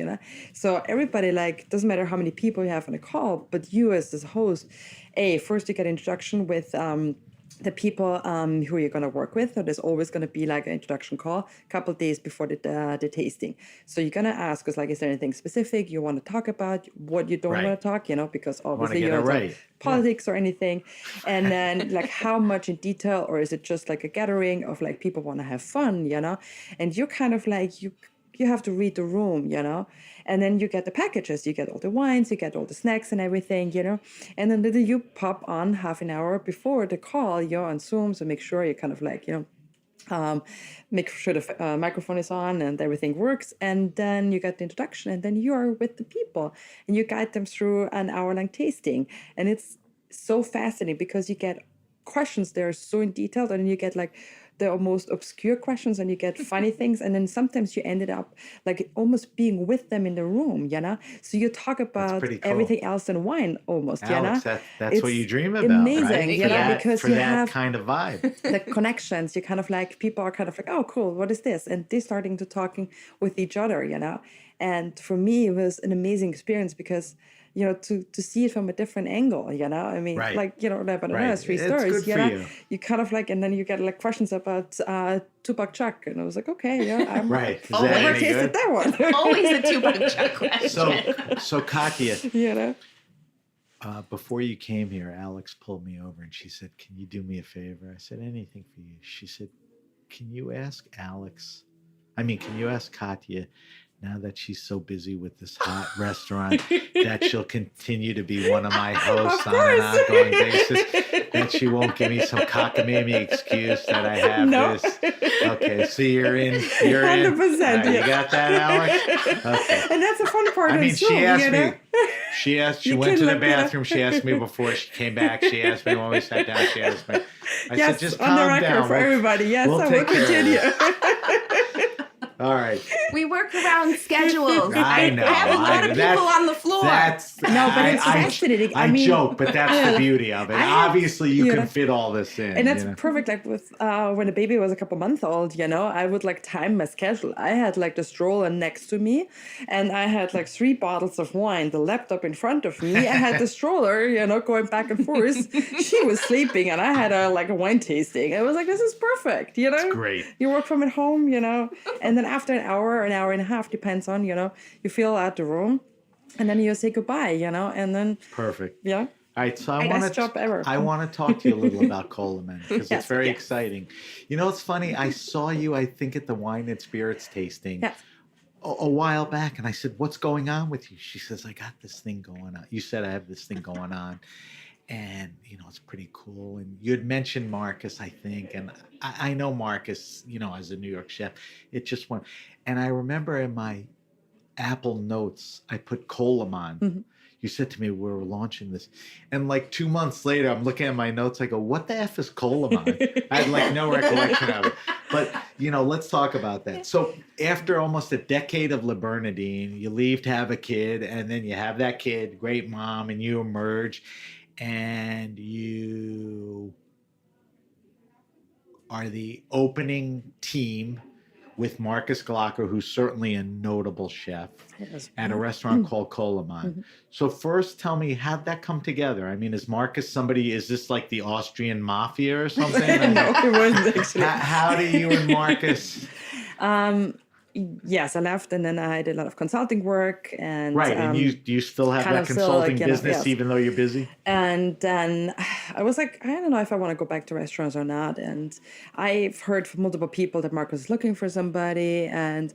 so everybody, like, doesn't matter how many people you have on a call, but you as this host, first you get introduction with the people who you're going to work with. So there's always going to be like an introduction call a couple of days before the tasting. So you're going to ask us, like, is there anything specific you want to talk about, what you don't want to talk, because obviously you don't talk politics or anything. And then like how much in detail, or is it just like a gathering of like people want to have fun, and you're kind of like, you have to read the room, and then you get the packages, you get all the wines, you get all the snacks and everything, and then you pop on half an hour before the call, you're on Zoom, so make sure you kind of like, make sure the microphone is on and everything works, and then you get the introduction, and then you are with the people, and you guide them through an hour-long tasting, and it's so fascinating because you get questions that are so in detail, and you get like the most obscure questions and you get funny things, and then sometimes you ended up like almost being with them in the room, so you talk about everything else than wine almost. Alex, that's what you dream about, amazing, right? Because for you that have kind of vibe, the connections. You kind of like, people are kind of like, oh cool, what is this, and they're starting to talking with each other, and for me it was an amazing experience because to see it from a different angle, I mean, like, about 3 stories, you kind of like, and then you get like questions about Tupac Chuck, and I was like, okay, I'm never tasted that one. Always a Tupac Chuck question. So Katja, before you came here, Alex pulled me over and she said, "Can you do me a favor?" I said, "Anything for you." She said, Can you ask Katja, now that she's so busy with this hot restaurant, that she'll continue to be one of my hosts on an ongoing basis, that she won't give me some cockamamie excuse that I have this. Okay, so you're in. 100%. You got that, Alex? Okay. And that's the fun part. I mean, she went to the bathroom. She asked me before she came back. She asked me when we sat down. She asked me. I said, just calm down. On the record for everybody. Yes, I will continue. All right. We work around schedules. I know. I have a lot of people on the floor. But it's fascinating. I joke, but that's the beauty of it. Obviously, you can fit all this in. And that's perfect. Like with when the baby was a couple months old, I would like time my schedule. I had like the stroller next to me, and I had like 3 bottles of wine, the laptop in front of me. I had the stroller, going back and forth. She was sleeping, and I had a wine tasting. I was like, this is perfect. It's great. You work from at home, and then after an hour and a half, depends on, you feel out the room, and then you say goodbye, and then perfect. Yeah. All right, so I want to talk to you a little about Coleman because it's very exciting. It's funny. I saw you, I think, at the wine and spirits tasting a while back, and I said, "What's going on with you?" She says, "I got this thing going on." You said, "I have this thing going on." And, it's pretty cool. And you had mentioned Marcus, I think. And I know Marcus, as a New York chef. It just went. And I remember in my Apple notes, I put Coleman. Mm-hmm. You said to me, we were launching this. And like 2 months later, I'm looking at my notes. I go, what the F is Coleman? I had like no recollection of it. But, let's talk about that. So after almost a decade of La Bernardine, you leave to have a kid. And then you have that kid, great mom, and you emerge. And you are the opening team with Marcus Glocker, who's certainly a notable chef, Yes. at a restaurant called Coleman. So first, tell me, how'd that come together? I mean, is Marcus somebody, is this like the Austrian mafia or something? No, it wasn't actually. How do you and Marcus... Yes, I left, and then I did a lot of consulting work, and Right, and you still have that consulting business, even though you're busy? And then I was like, I don't know if I want to go back to restaurants or not. And I've heard from multiple people that Marcus is looking for somebody. And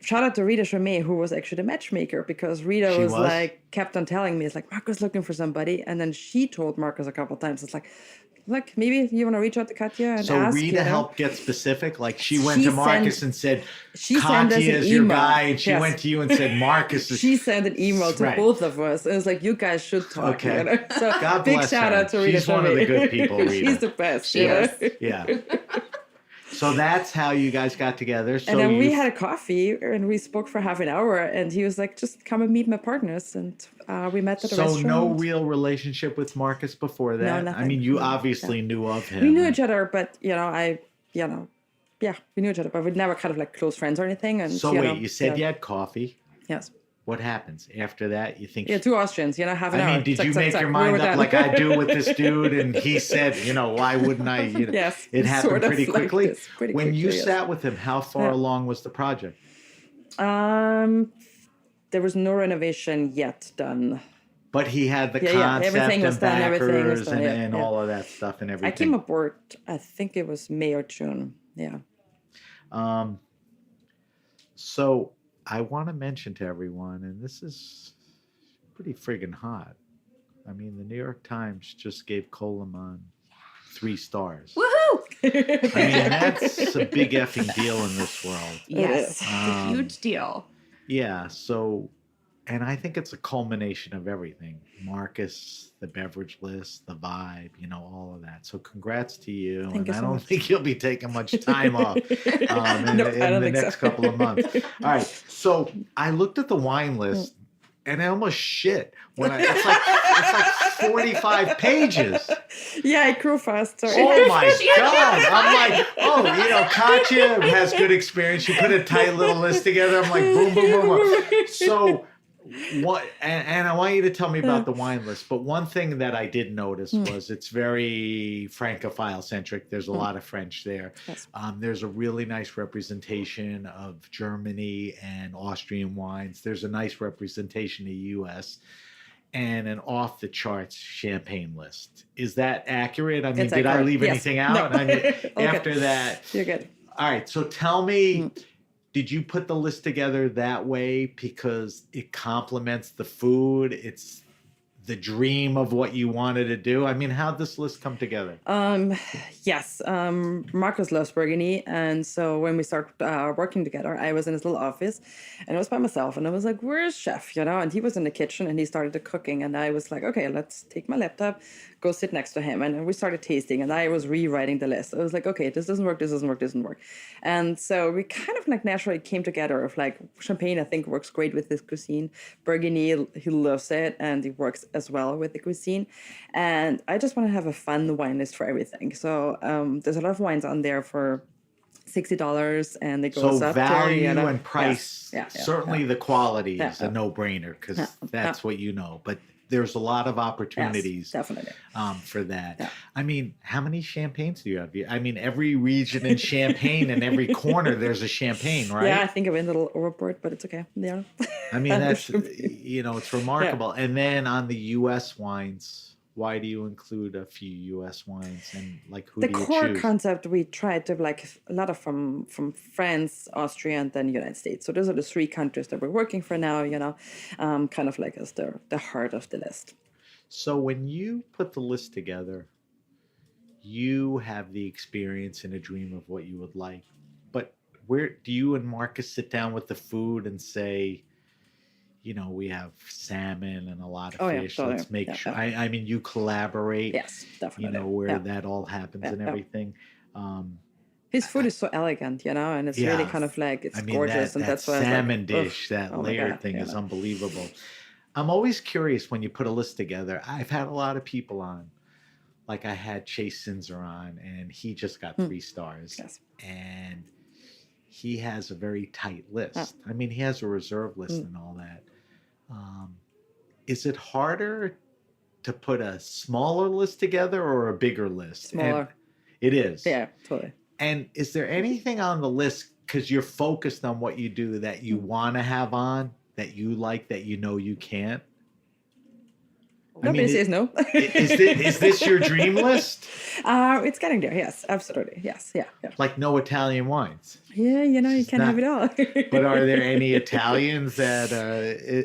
shout out to Rita Chaumet, who was actually the matchmaker, because Rita was like, kept on telling me, it's like, Marcus looking for somebody. And then she told Marcus a couple of times, it's like, look, maybe you want to reach out to Katja and so ask. So Rita helped get specific? Like she went to Marcus and said, Katja is your guy, and she went to you and said, Marcus is... She sent an email to both of us. It was like, you guys should talk. Okay. You know? So God big bless shout her. out to Rita. She's one of the good people, Rita. She's the best. She is. Yeah. So that's how you guys got together. So and then we had a coffee and we spoke for half an hour, and he was like, just come and meet my partners. And we met at a restaurant. So no real relationship with Marcus before that? No, nothing. I mean, you obviously knew of him. We knew each other, but, we knew each other, but we never kind of like close friends or anything. And so you said you had coffee. Yes. What happens after that? You think... Yeah, two Austrians, half an hour. I mean, did you make your mind up like I do with this dude? And he said, why wouldn't I? Yes. It happened pretty quickly. Like when you sat with him, how far along was the project? There was no renovation yet done. But he had the concept everything was and done, everything was backers done, and all of that stuff and everything. I came aboard, I think it was May or June. Yeah. So I want to mention to everyone, and this is pretty friggin' hot. I mean, the New York Times just gave Coleman 3 stars. Woohoo! I mean, that's a big effing deal in this world. Yes, it's a huge deal. Yeah, so, and I think it's a culmination of everything. Marcus, the beverage list, the vibe, all of that. So congrats to you. Thank you I so don't much. think you'll be taking much time off in the next couple of months. All right, so I looked at the wine list and I almost shit when it's like 45 pages. Yeah, it grew fast. Sorry. Oh my God. I'm like, Katja has good experience. She put a tight little list together. I'm like, boom, boom, boom, boom. So what, and I want you to tell me about the wine list, but one thing that I did notice was it's very Francophile centric. There's a lot of French there. Yes. There's a really nice representation of Germany and Austrian wines. There's a nice representation of the US and an off the charts champagne list. Is that accurate? I mean, did I leave anything out? No. I mean, after that, you're good. All right. So tell me, did you put the list together that way because it complements the food? It's the dream of what you wanted to do? I mean, how'd this list come together? Yes. Marcus loves Burgundy. And so when we started working together, I was in his little office and I was by myself. And I was like, where's Chef? And he was in the kitchen and he started the cooking. And I was like, okay, let's take my laptop, go sit next to him. And we started tasting and I was rewriting the list. I was like, okay, this doesn't work, this doesn't work, this doesn't work. And so we kind of like naturally came together of like champagne, I think works great with this cuisine. Burgundy, he loves it and it works as well with the cuisine. And I just want to have a fun wine list for everything. So there's a lot of wines on there for $60 and it goes up value there, and price. Certainly the quality is a no-brainer because that's what you know. But there's a lot of opportunities definitely. For that. Yeah. I mean, how many champagnes do you have? I mean, every region in Champagne and every corner there's a champagne, right? Yeah, I think I went a little overboard, but it's okay. Yeah. I mean, that's, it's remarkable. Yeah. And then on the U.S. wines, why do you include a few U.S. wines and like who do you choose? The core concept we tried to like a lot of from France, Austria, and then United States. So those are the 3 countries that we're working for now. Kind of like as the heart of the list. So when you put the list together, you have the experience and a dream of what you would like. But where do you and Marcus sit down with the food and say, we have salmon and a lot of fish. Totally. Let's make sure. I mean, you collaborate. Yes, definitely. Where that all happens and everything. His food is so elegant, and it's really kind of like it's gorgeous, and that's why salmon dish, that layered thing is unbelievable. I'm always curious when you put a list together. I've had a lot of people on, like I had Chase Sinzer on, and he just got 3 stars, yes. and he has a very tight list. I mean, he has a reserve list and all that. Is it harder to put a smaller list together or a bigger list? Smaller. And it is. Yeah, totally. And is there anything on the list, because you're focused on what you do, that you want to have on, that you like, that you know you can't? Nobody says no. Is this your dream list? It's getting there. Yes, absolutely. Yes, yeah. Like no Italian wines. Yeah, you can't have it all. But are there any Italians that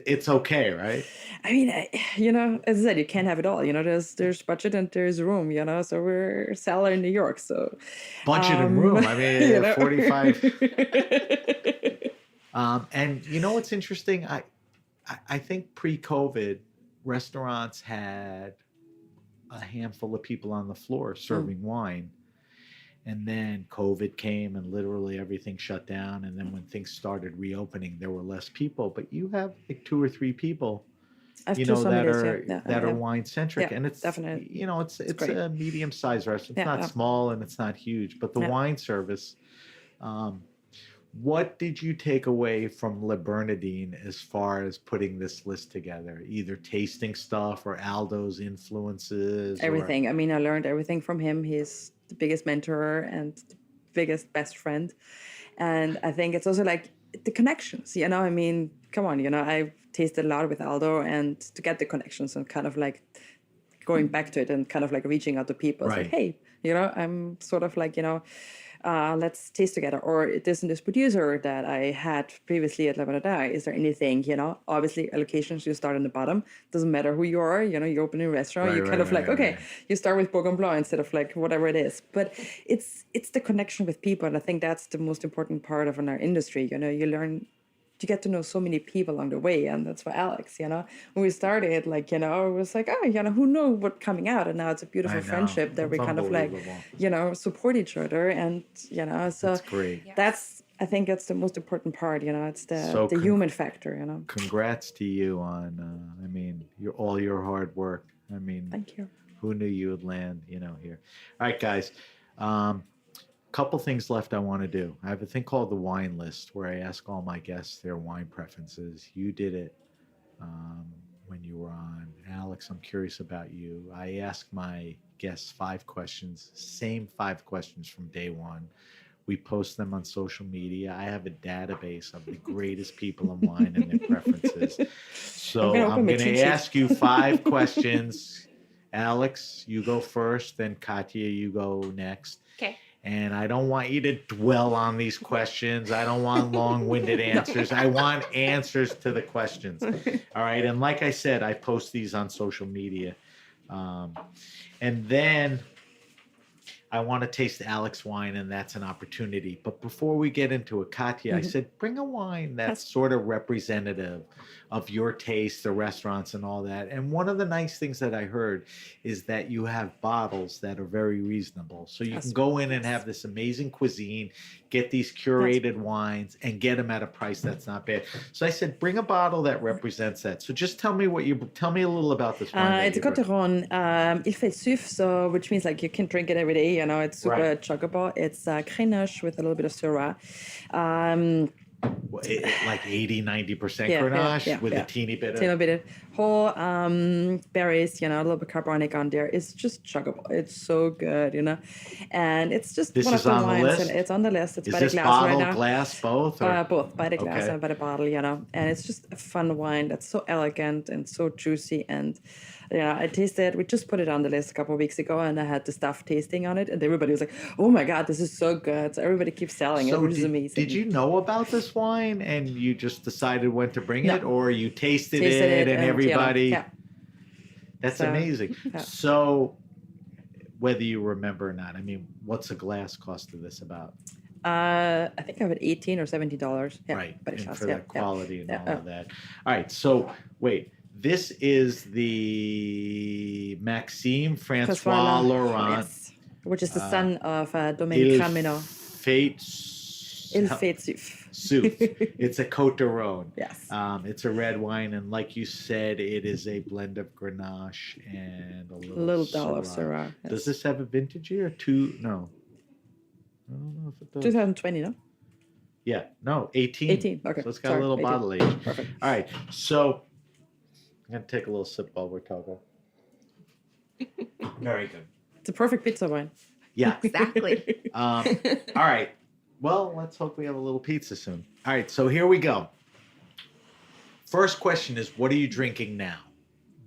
it's okay, right? I mean, as I said, you can't have it all. There's budget and there's room. So we're cellar in New York. So budget and room. I mean, 45. And what's interesting? I think pre-COVID, restaurants had a handful of people on the floor serving wine. And then COVID came and literally everything shut down. And then when things started reopening, there were less people. But you have like 2 or 3 people, that are wine centric. Yeah, and it's definitely. It's a medium sized restaurant. It's not small and it's not huge. But the wine service, what did you take away from Le Bernardin as far as putting this list together? Either tasting stuff or Aldo's influences? Everything. I mean, I learned everything from him. He's the biggest mentor and the biggest best friend. And I think it's also like the connections, I mean, come on, I've tasted a lot with Aldo, and to get the connections and kind of like going back to it and kind of like reaching out to people. It's like, hey, I'm sort of like, let's taste together. Or this producer that I had previously at La Verdad, is there anything, obviously allocations, you start on the bottom, doesn't matter who you are, you open a restaurant, you start with Bourgogne Blanc instead of like whatever it is. But it's the connection with people, and I think that's the most important part of our industry. You get to know so many people along the way, and that's why Alex, when we started, it was like, who knew what coming out, and now it's a beautiful friendship that we kind of like, support each other, and so that's great. I think that's the most important part, it's the human factor, Congrats to you on, all your hard work. Thank you. Who knew you would land, here? All right, guys. Couple things left I want to do. I have a thing called the wine list where I ask all my guests their wine preferences. You did it when you were on. Alex, I'm curious about you. I ask my guests 5 questions, same 5 questions from day one. We post them on social media. I have a database of the greatest people in wine and their preferences. So I'm going to ask you 5 questions. Alex, you go first, then Katja, you go next. Okay. And I don't want you to dwell on these questions. I don't want long-winded answers. I want answers to the questions. All right. And like I said, I post these on social media. And then I want to taste Alex wine, and that's an opportunity. But before we get into it, Katja, I said, bring a wine that's sort of representative of your taste, the restaurants and all that. And one of the nice things that I heard is that you have bottles that are very reasonable. So you can go in and have this amazing cuisine, get these curated wines, and get them at a price that's not bad. So I said, bring a bottle that represents that. So just tell me a little about this wine. It's a Coteron. Il fait suif, so which means like you can drink it every day. It's super chuggable. It's Grenache with a little bit of Syrah. Like 80-90% Grenache with a teeny bit of whole berries, a little bit carbonic on there. It's just chuggable. It's so good, and it's just this one is of the on wines. the list? And it's on the list. It's is by this the glass bottle, right now. Glass, both? Or? Both, by the glass and by the bottle, and it's just a fun wine that's so elegant and so juicy. And I tasted. We just put it on the list a couple of weeks ago, and I had the staff tasting on it, and everybody was like, "Oh my God, this is so good!" So everybody keeps selling it, which is amazing. Did you know about this wine and you just decided when to bring it, or you tasted it and everybody? That's amazing. Yeah. So, whether you remember or not, what's a glass cost of this about? I think I have it $18 or $17. Yeah, right, and for the quality and all of that. All right, so wait. This is the Maxime Francois Laurent. Yes, which is the son of Domaine Cramino. Il fait Souf. It's a Côte d'Aron. Yes. It's a red wine, and like you said, it is a blend of Grenache and a little doll of Syrah. Yes. Does this have a vintage year? No. I don't know if it does. 2020, no? Yeah, no, 18. 18, okay. So it's got Sorry, a little 18. bottle age. Perfect. All right, so I'm going to take a little sip while we're talking. Very good. It's a perfect pizza wine. Yeah. Exactly. All right. Well, let's hope we have a little pizza soon. All right, so here we go. First question is, what are you drinking now?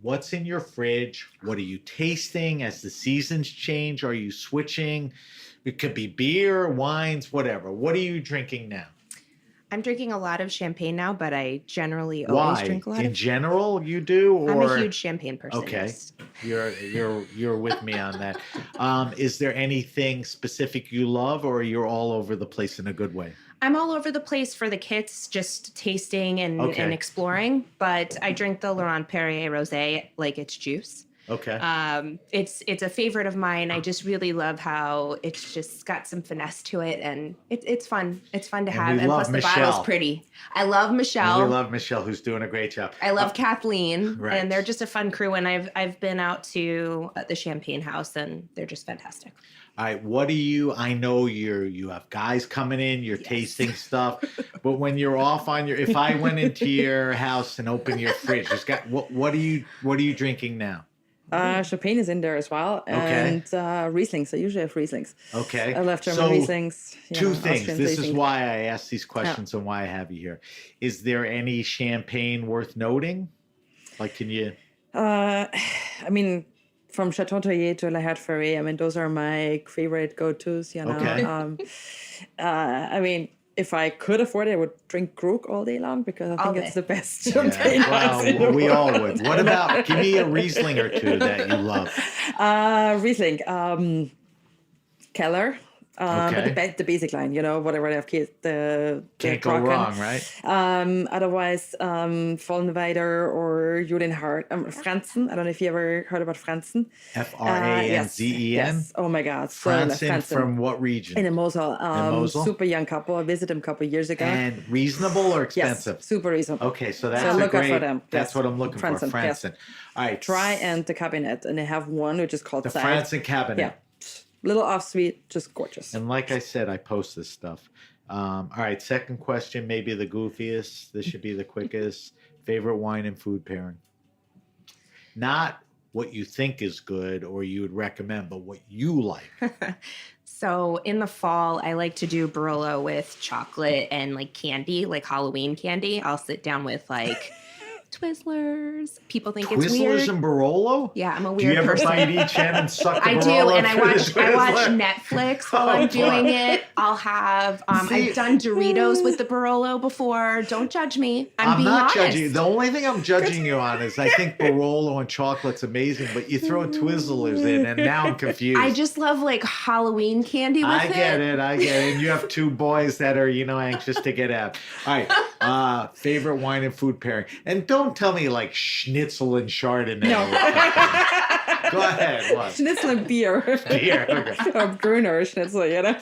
What's in your fridge? What are you tasting as the seasons change? Are you switching? It could be beer, wines, whatever. What are you drinking now? I'm drinking a lot of champagne now, but I generally always drink a lot In of. general, you do? Or... I'm a huge champagne person. Okay, Yes. you're with me on that. Is there anything specific you love, or you're all over the place in a good way? I'm all over the place for the kits, just tasting and exploring. But I drink the Laurent Perrier rosé like it's juice. Okay. It's a favorite of mine. I just really love how it's just got some finesse to it, and it's fun. It's fun to have, and plus the bottle's pretty. I love Michelle. We love Michelle, who's doing a great job. I love Kathleen, right. and they're just a fun crew. And I've been out to the Champagne House, and they're just fantastic. All right, what do you? I know you have guys coming in, you're tasting stuff, but when you're off on your, if I went into your house and opened your fridge, it's got what are you drinking now? Champagne is in there as well, and Rieslings. I usually have Rieslings. Okay. I love German Rieslings. Two things. Austrian This Riesling. is why I ask these questions and why I have you here. Is there any champagne worth noting? Like, can you? I mean, from Chateau Toyer to La Ferré, I mean, those are my favorite go-tos. You know. Okay. I mean, if I could afford it, I would drink Krug all day long because I think it's the best champagne. Well, we all would. What about, give me a Riesling or two that you love. Riesling, Keller. But the basic line, you know, whatever they have, can't go wrong, right? Otherwise, Vollenweider or Judenhart, Franzen. I don't know if you ever heard about Franzen. Franzen. Yes. Oh my God. So Franzen from what region? In the Mosel. Mosel? Super young couple. I visited them a couple of years ago. And reasonable or expensive? Yes, super reasonable. Okay, so that's look out for them. That's what I'm looking for. Franzen. Yes. All right. Try and the Cabinet, and they have one which is called the Zeit. Franzen Cabinet. Yeah. Little off sweet, just gorgeous. And like I said, I post this stuff. All right, second question, maybe the goofiest. This should be the quickest. Favorite wine and food pairing? Not what you think is good or you would recommend, but what you like. So in the fall, I like to do Barolo with chocolate and like candy, like Halloween candy. I'll sit down with like Twizzlers. People think it's weird. Twizzlers and Barolo? Yeah, I'm a weird person. Do you ever person. bite each end and suck the I Barolo? do, and I watch Twizzler? Netflix while I'm doing it. I'll have I've done Doritos with the Barolo before. Don't judge me. I'm being not honest. judging. The only thing I'm judging you on is I think Barolo and chocolate's amazing, but you throw Twizzlers in, and now I'm confused. I just love like Halloween candy with I get it. And you have two boys that are, anxious to get out. All right. Favorite wine and food pairing. And don't tell me like schnitzel and Chardonnay. No. Go ahead. What? Schnitzel and beer. Beer. Okay. Or Gruner Schnitzel, you know.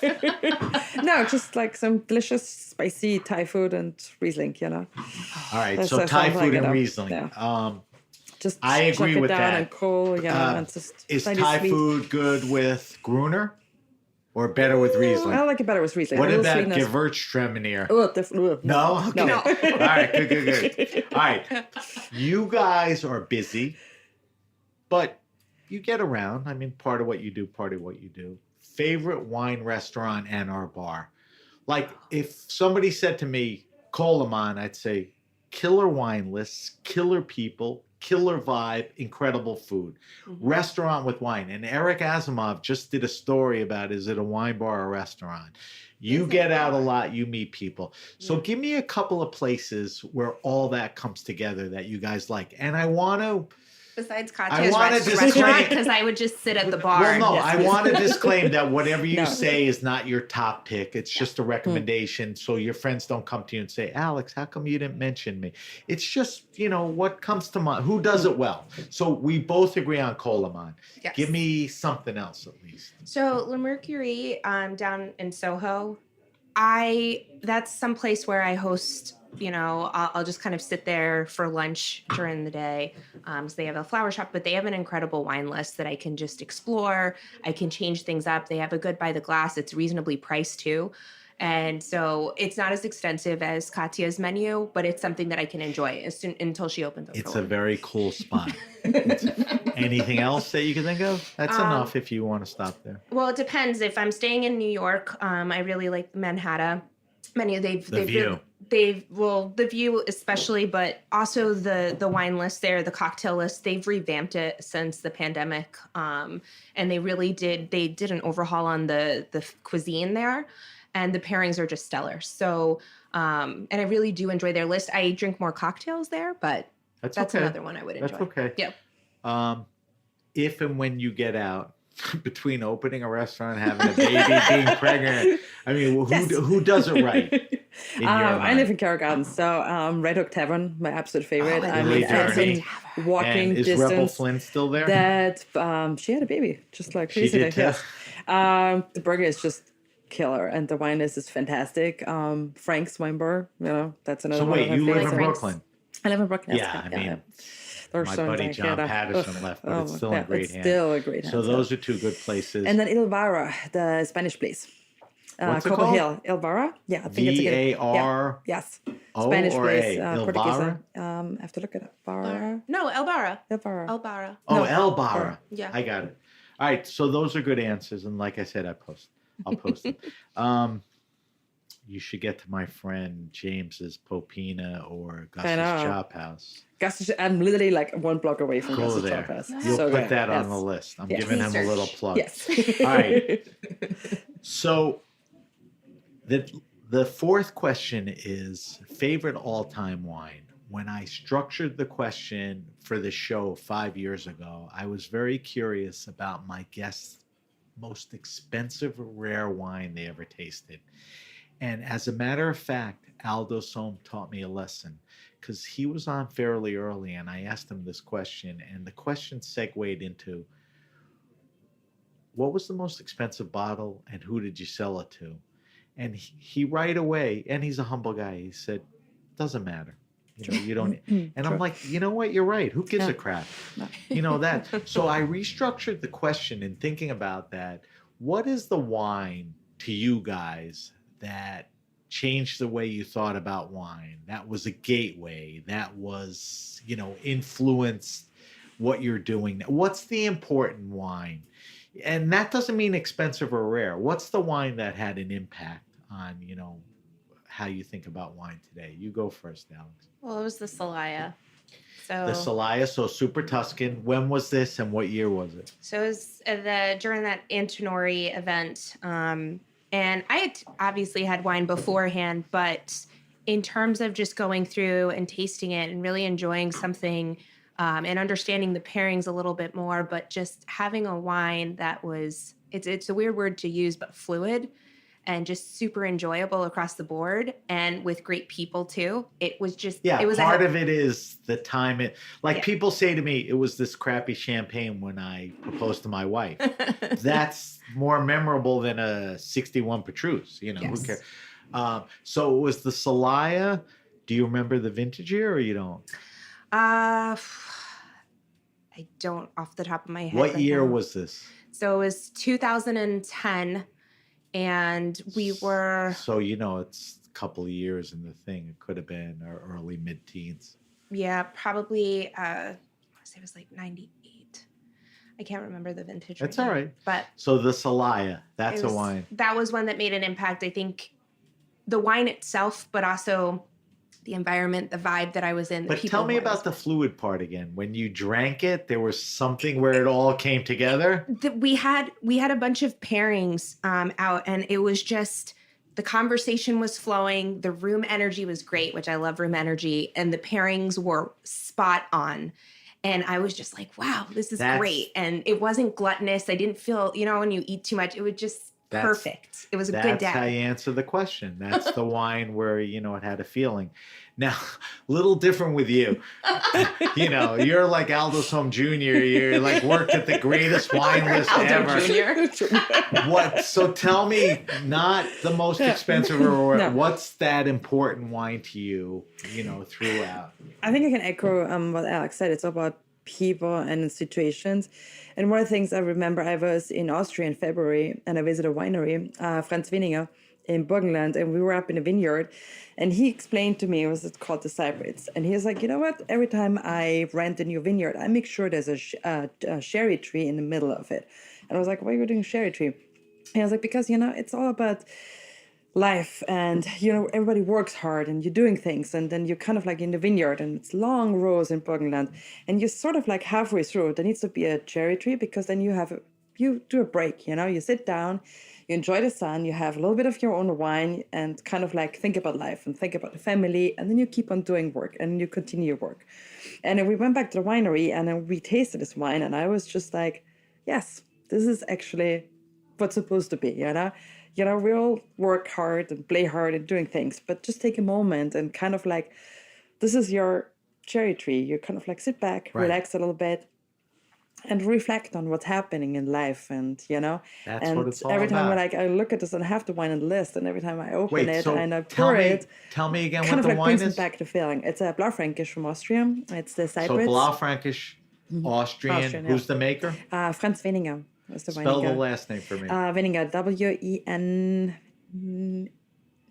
No, just like some delicious, spicy Thai food and Riesling, you know. All right. That So Thai sounds food like and it, Riesling. yeah. Just I agree chuck it with down that. and cool, you know, and just Is slightly Thai sweet. food good with Gruner or better with Riesling? I like it better with Riesling. What A little about sweetness. Gewürztraminer? No? Okay. No. All right. Good. All right. You guys are busy, but you get around. I mean, part of what you do, part of what you do. Favorite wine restaurant and our bar? Like, if somebody said to me, Coleman, I'd say, killer wine lists, killer people, killer vibe, incredible food. Mm-hmm. Restaurant with wine. And Eric Asimov just did a story about, is it a wine bar or a restaurant? You get out a lot, you meet people. So give me a couple of places where all that comes together that you guys like. And I want to... Besides Katja's restaurant, because I would just sit at the bar. Well, no, I want to disclaim that whatever you say is not your top pick. It's just a recommendation, so your friends don't come to you and say, Alex, how come you didn't mention me? It's just, what comes to mind. Who does it well? So we both agree on Coleman. Yes. Give me something else at least. So Le Mercury down in Soho, that's some place where I host. I'll just kind of sit there for lunch during the day. So they have a flower shop, but they have an incredible wine list that I can just explore. I can change things up. They have a good by the glass. It's reasonably priced too. And so it's not as extensive as Katja's menu, but it's something that I can enjoy until she opens up. It's a very cool spot. Anything else that you can think of? That's enough if you want to stop there. Well, it depends. If I'm staying in New York, I really like Manhattan. The view especially, but also the wine list there, the cocktail list, they've revamped it since the pandemic. And they did an overhaul on the cuisine there, and the pairings are just stellar. So, and I really do enjoy their list. I drink more cocktails there, but that's okay. Another one I would enjoy. That's okay. Yeah. If and when you get out, between opening a restaurant, having a baby, being pregnant, I mean, who does it right? I live in Carroll Gardens, so Red Hook Tavern, my absolute favorite. It's in walking distance. Is Rebel Flynn still there? That she had a baby, just like crazy. She did, yes. The burger is just killer, and the wine list is fantastic. Frank's Wine Bar, that's another. So one wait, of you live in favorites. Brooklyn? I live in Brooklyn. Yeah, I mean. My buddy John Patterson left, but it's still in great hands. Still a great hands. So those are two good places. And then Elvira, the Spanish place. What's it Cobble called? Hill. Elvira? Yeah, I think it's a good. V-A-R? Yes. O Spanish or place. A? Portuguese. I have to look it up. Barra. No, Elvira. Elvira. Elvira. Oh, No. Elvira. Yeah. I got it. All right, so those are good answers. And like I said, I'll post them. You should get to my friend James's Popina or Gus's Chop House. I'm literally like 1 block away from Go Gus's there. Chop House. You'll So put good. that on Yes. the list. I'm Yes. giving him a little plug. Yes. All right. So the fourth question is favorite all-time wine. When I structured the question for the show 5 years ago, I was very curious about my guests' most expensive rare wine they ever tasted. And as a matter of fact, Aldo Sohm taught me a lesson because he was on fairly early and I asked him this question, and the question segued into what was the most expensive bottle and who did you sell it to? And he right away, and he's a humble guy, he said, doesn't matter. You don't. And I'm like, you know what? You're right. Who gives a crap? No. That. So I restructured the question in thinking about that. What is the wine to you guys that changed the way you thought about wine? That was a gateway. That was, influenced what you're doing. What's the important wine? And that doesn't mean expensive or rare. What's the wine that had an impact on, how you think about wine today? You go first, Alex. Well, it was the Celaya. The Celaya, so Super Tuscan. When was this and what year was it? So it was during that Antinori event. And I had obviously had wine beforehand, but in terms of just going through and tasting it and really enjoying something and understanding the pairings a little bit more, but just having a wine that was, it's a weird word to use, but fluid and just super enjoyable across the board and with great people too. It was just, it was part of it is the time people say to me, it was this crappy champagne when I proposed to my wife. That's more memorable than a 61 Petrus, Yes. Who cares? So it was the Celaya. Do you remember the vintage year or you don't? I don't off the top of my head. What year was this? So it was 2010. And we were... So, it's a couple of years in the thing. It could have been our early mid-teens. Yeah, probably, I want to say it was like 98. I can't remember the vintage. That's all right. But so the Celaya, that's a wine. That was one that made an impact. I think the wine itself, but also the environment, the vibe that I was in. But tell me about the fluid part again. When you drank it, there was something where it all came together. We had a bunch of pairings out, and it was just the conversation was flowing. The room energy was great, which I love room energy, and the pairings were spot on. And I was just like, wow, this is great. And it wasn't gluttonous. I didn't feel, when you eat too much, it would just perfect. It was a good day. That's how you answer the question. That's the wine where, it had a feeling. Now, a little different with you. You're like Aldo Sohm Jr. You're like worked at the greatest wine list ever. What? So tell me, not the most expensive or what's that important wine to you, throughout? I think I can echo what Alex said. It's about people and in situations. And one of the things I remember, I was in Austria in February and I visited a winery, Franz Wieninger in Burgenland, and we were up in a vineyard, and he explained to me, it was called the Cypress, and he was like, you know what, every time I rent a new vineyard, I make sure there's a cherry tree in the middle of it. And I was like, why are you doing a cherry tree? And I was like, because, it's all about life, and everybody works hard and you're doing things, and then you're kind of like in the vineyard and it's long rows in Burgenland, and you're sort of like halfway through, there needs to be a cherry tree, because then you do a break, you sit down, you enjoy the sun, you have a little bit of your own wine, and kind of like think about life and think about the family, and then you keep on doing work and you continue your work. And then we went back to the winery and then we tasted this wine, and I was just like, yes, this is actually what's supposed to be, we all work hard and play hard and doing things, but just take a moment and kind of like, this is your cherry tree. You kind of like sit back, relax a little bit, and reflect on what's happening in life. And, That's and what it's all every time about. I look at this and I have the wine on the list, and every time I open it and I pour it, tell me again kind what of the like wine brings is. me back to feeling. It's a Blaufränkisch from Austria. It's the Cypress. So Blaufränkisch, Austrian. Who's the maker? Franz Wieninger was the Spell Wieninger. the last name for me. Wieninger,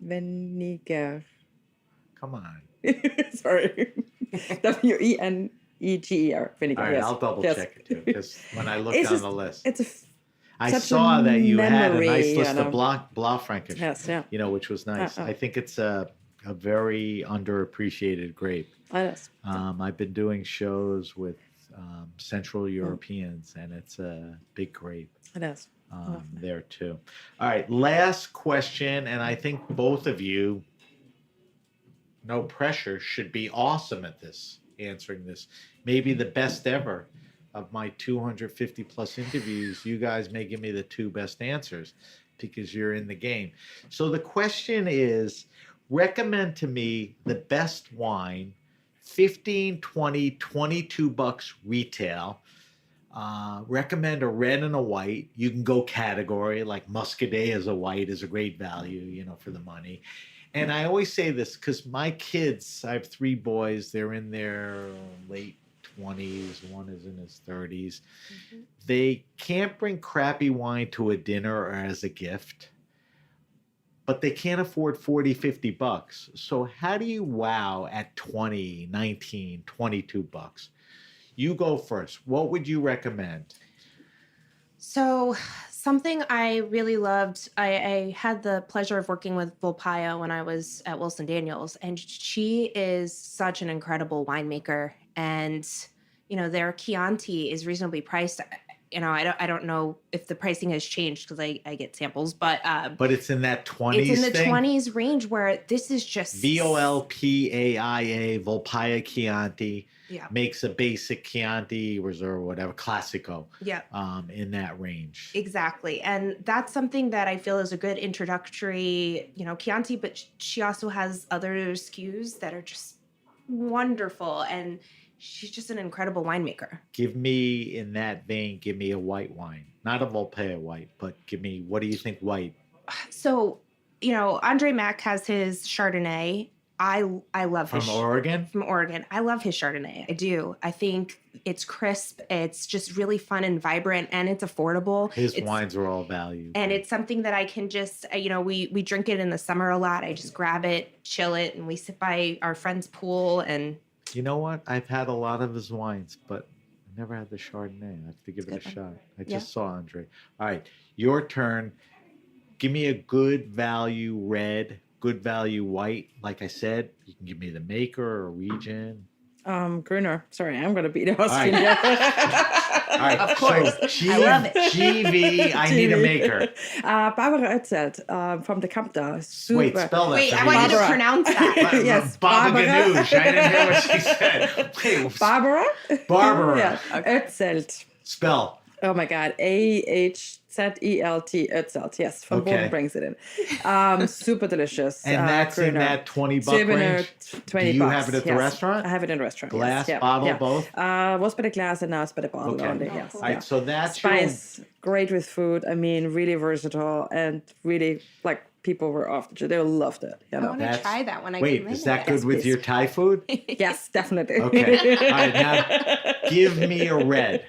Wieninger. Come on. Sorry. Wieneger. Vinegar. All right, yes. I'll double check it too, because when I looked It's on just- the list, It's I such saw a that you had a memory, nice list of know. Blaufränkisch. Yes, yeah. Which was nice. I think it's a very underappreciated grape. It is. I've been doing shows with Central Europeans, and it's a big grape It is. there too. All right, last question, and I think both of you, no pressure, should be awesome at this, answering this. Maybe the best ever of my 250 plus interviews. You guys may give me the two best answers because you're in the game. So the question is, recommend to me the best wine, 15, 20, 22 bucks retail. Recommend a red and a white. You can go category, like Muscadet as a white is a great value, for the money. And I always say this because my kids, I have 3 boys, they're in their late 20s, one is in his 30s. Mm-hmm. They can't bring crappy wine to a dinner or as a gift, but they can't afford 40, 50 bucks. So how do you wow at 20, 19, 22 bucks? You go first. What would you recommend? So something I really loved, I had the pleasure of working with Volpaia when I was at Wilson Daniels, and she is such an incredible winemaker. And, their Chianti is reasonably priced. I don't know if the pricing has changed because I get samples, but it's in that 20s. It's in the 20s range where this is just Volpaia, Volpaia Chianti. Yeah. Makes a basic Chianti Reserve, whatever, Classico. Yeah. In that range. Exactly. And that's something that I feel is a good introductory, Chianti, but she also has other SKUs that are just wonderful. And she's just an incredible winemaker. Give me, in that vein, a white wine. Not a Volpaia white, but what do you think white? So, Andre Mack has his Chardonnay. I love his Oregon? From Oregon. I love his Chardonnay. I do. I think it's crisp. It's just really fun and vibrant, and it's affordable. His wines are all value. And it's something that I can just, we drink it in the summer a lot. I just grab it, chill it, and we sit by our friend's pool. And you know what? I've had a lot of his wines, but I never had the Chardonnay. I have to give it a shot. I just saw Andre. All right, your turn. Give me a good value red, good value white. Like I said, you can give me the maker or region. Gruner. Sorry, I'm going to beat Austrian. All right. Of course. So I love it. GV, I need a maker. Barbara Etzelt from the Kampta. Super. Wait, spell that. Wait, I want you to pronounce that. Yes, Baba Barbara. Ganoush. I didn't hear what she said. Wait, Barbara? Barbara. Etzelt. Spell. Oh my God. AHZELT. Etzelt. Yes, from Okay. Boden brings it in. Super delicious. And that's in Gruner. that 20 buck Silberner, range? 20 Do you bucks, have it at the yes. restaurant? I have it in the restaurant. Glass, yes. bottle, both? Was by the glass and now it's by the bottle Okay. only. Yes. All right, so that's Spice, great with food. I mean, really versatile and really people were off the chain. They loved it. I want to try that when I Wait, is that good with your Thai food? Yes, definitely. Okay. All right, now give me a red.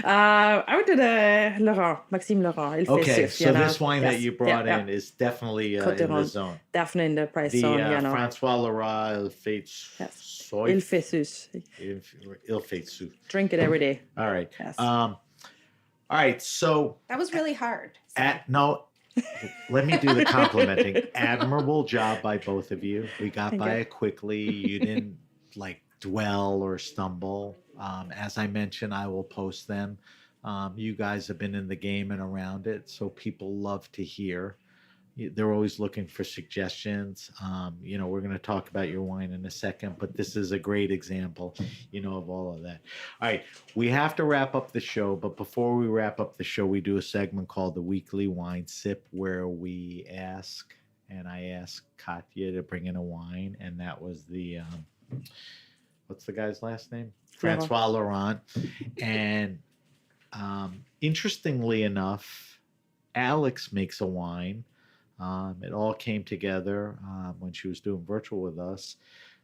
I would do the Laurent, Maxime Laurent. Okay, so this wine that you brought in is definitely in the zone. Definitely in the price The zone, Francois Laurent Il fait soif. Il fait sus. Il fait soif. Drink it every day. All right. Yes. All right, so That was really hard. no, let me do the complimenting. Admirable job by both of you. We got by it quickly. You didn't dwell or stumble. As I mentioned, I will post them. You guys have been in the game and around it, so people love to hear. They're always looking for suggestions. We're going to talk about your wine in a second, but this is a great example, of all of that. All right, we have to wrap up the show, but before we wrap up the show, we do a segment called the Weekly Wine Sip, where I asked Katja to bring in a wine, and that was the, what's the guy's last name? Francois Laurent. And interestingly enough, Alex makes a wine. It all came together when she was doing virtual with us.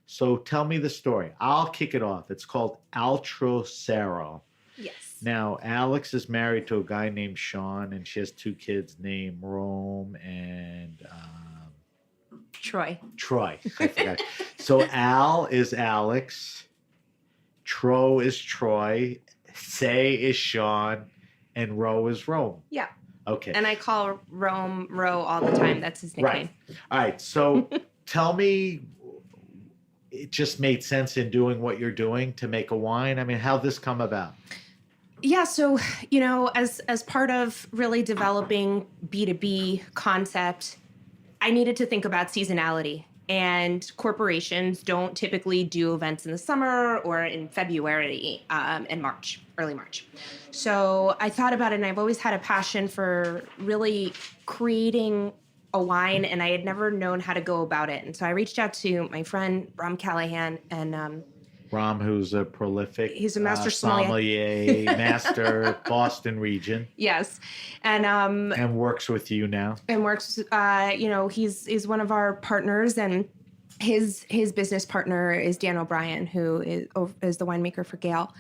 So tell me the story. I'll kick it off. It's called Altrocero. Yes. Now, Alex is married to a guy named Sean, and she has 2 kids named Rome and Troy. I forgot. So Al is Alex, Tro is Troy, Say is Sean, and Ro is Rome. Yeah. Okay. And I call Rome Ro all the time. That's his nickname. Right. All right. So tell me, it just made sense in doing what you're doing to make a wine? I mean, how'd this come about? Yeah, so, as part of really developing B2B concept, I needed to think about seasonality. And corporations don't typically do events in the summer or in February and March, early March. So I thought about it, and I've always had a passion for really creating a wine, and I had never known how to go about it. And so I reached out to my friend, Ram Callahan, and Ram, who's a prolific he's a master sommelier, master Boston region. Yes. And works with you now. And works, he's one of our partners, and his business partner is Dan O'Brien, who is the winemaker for Gale.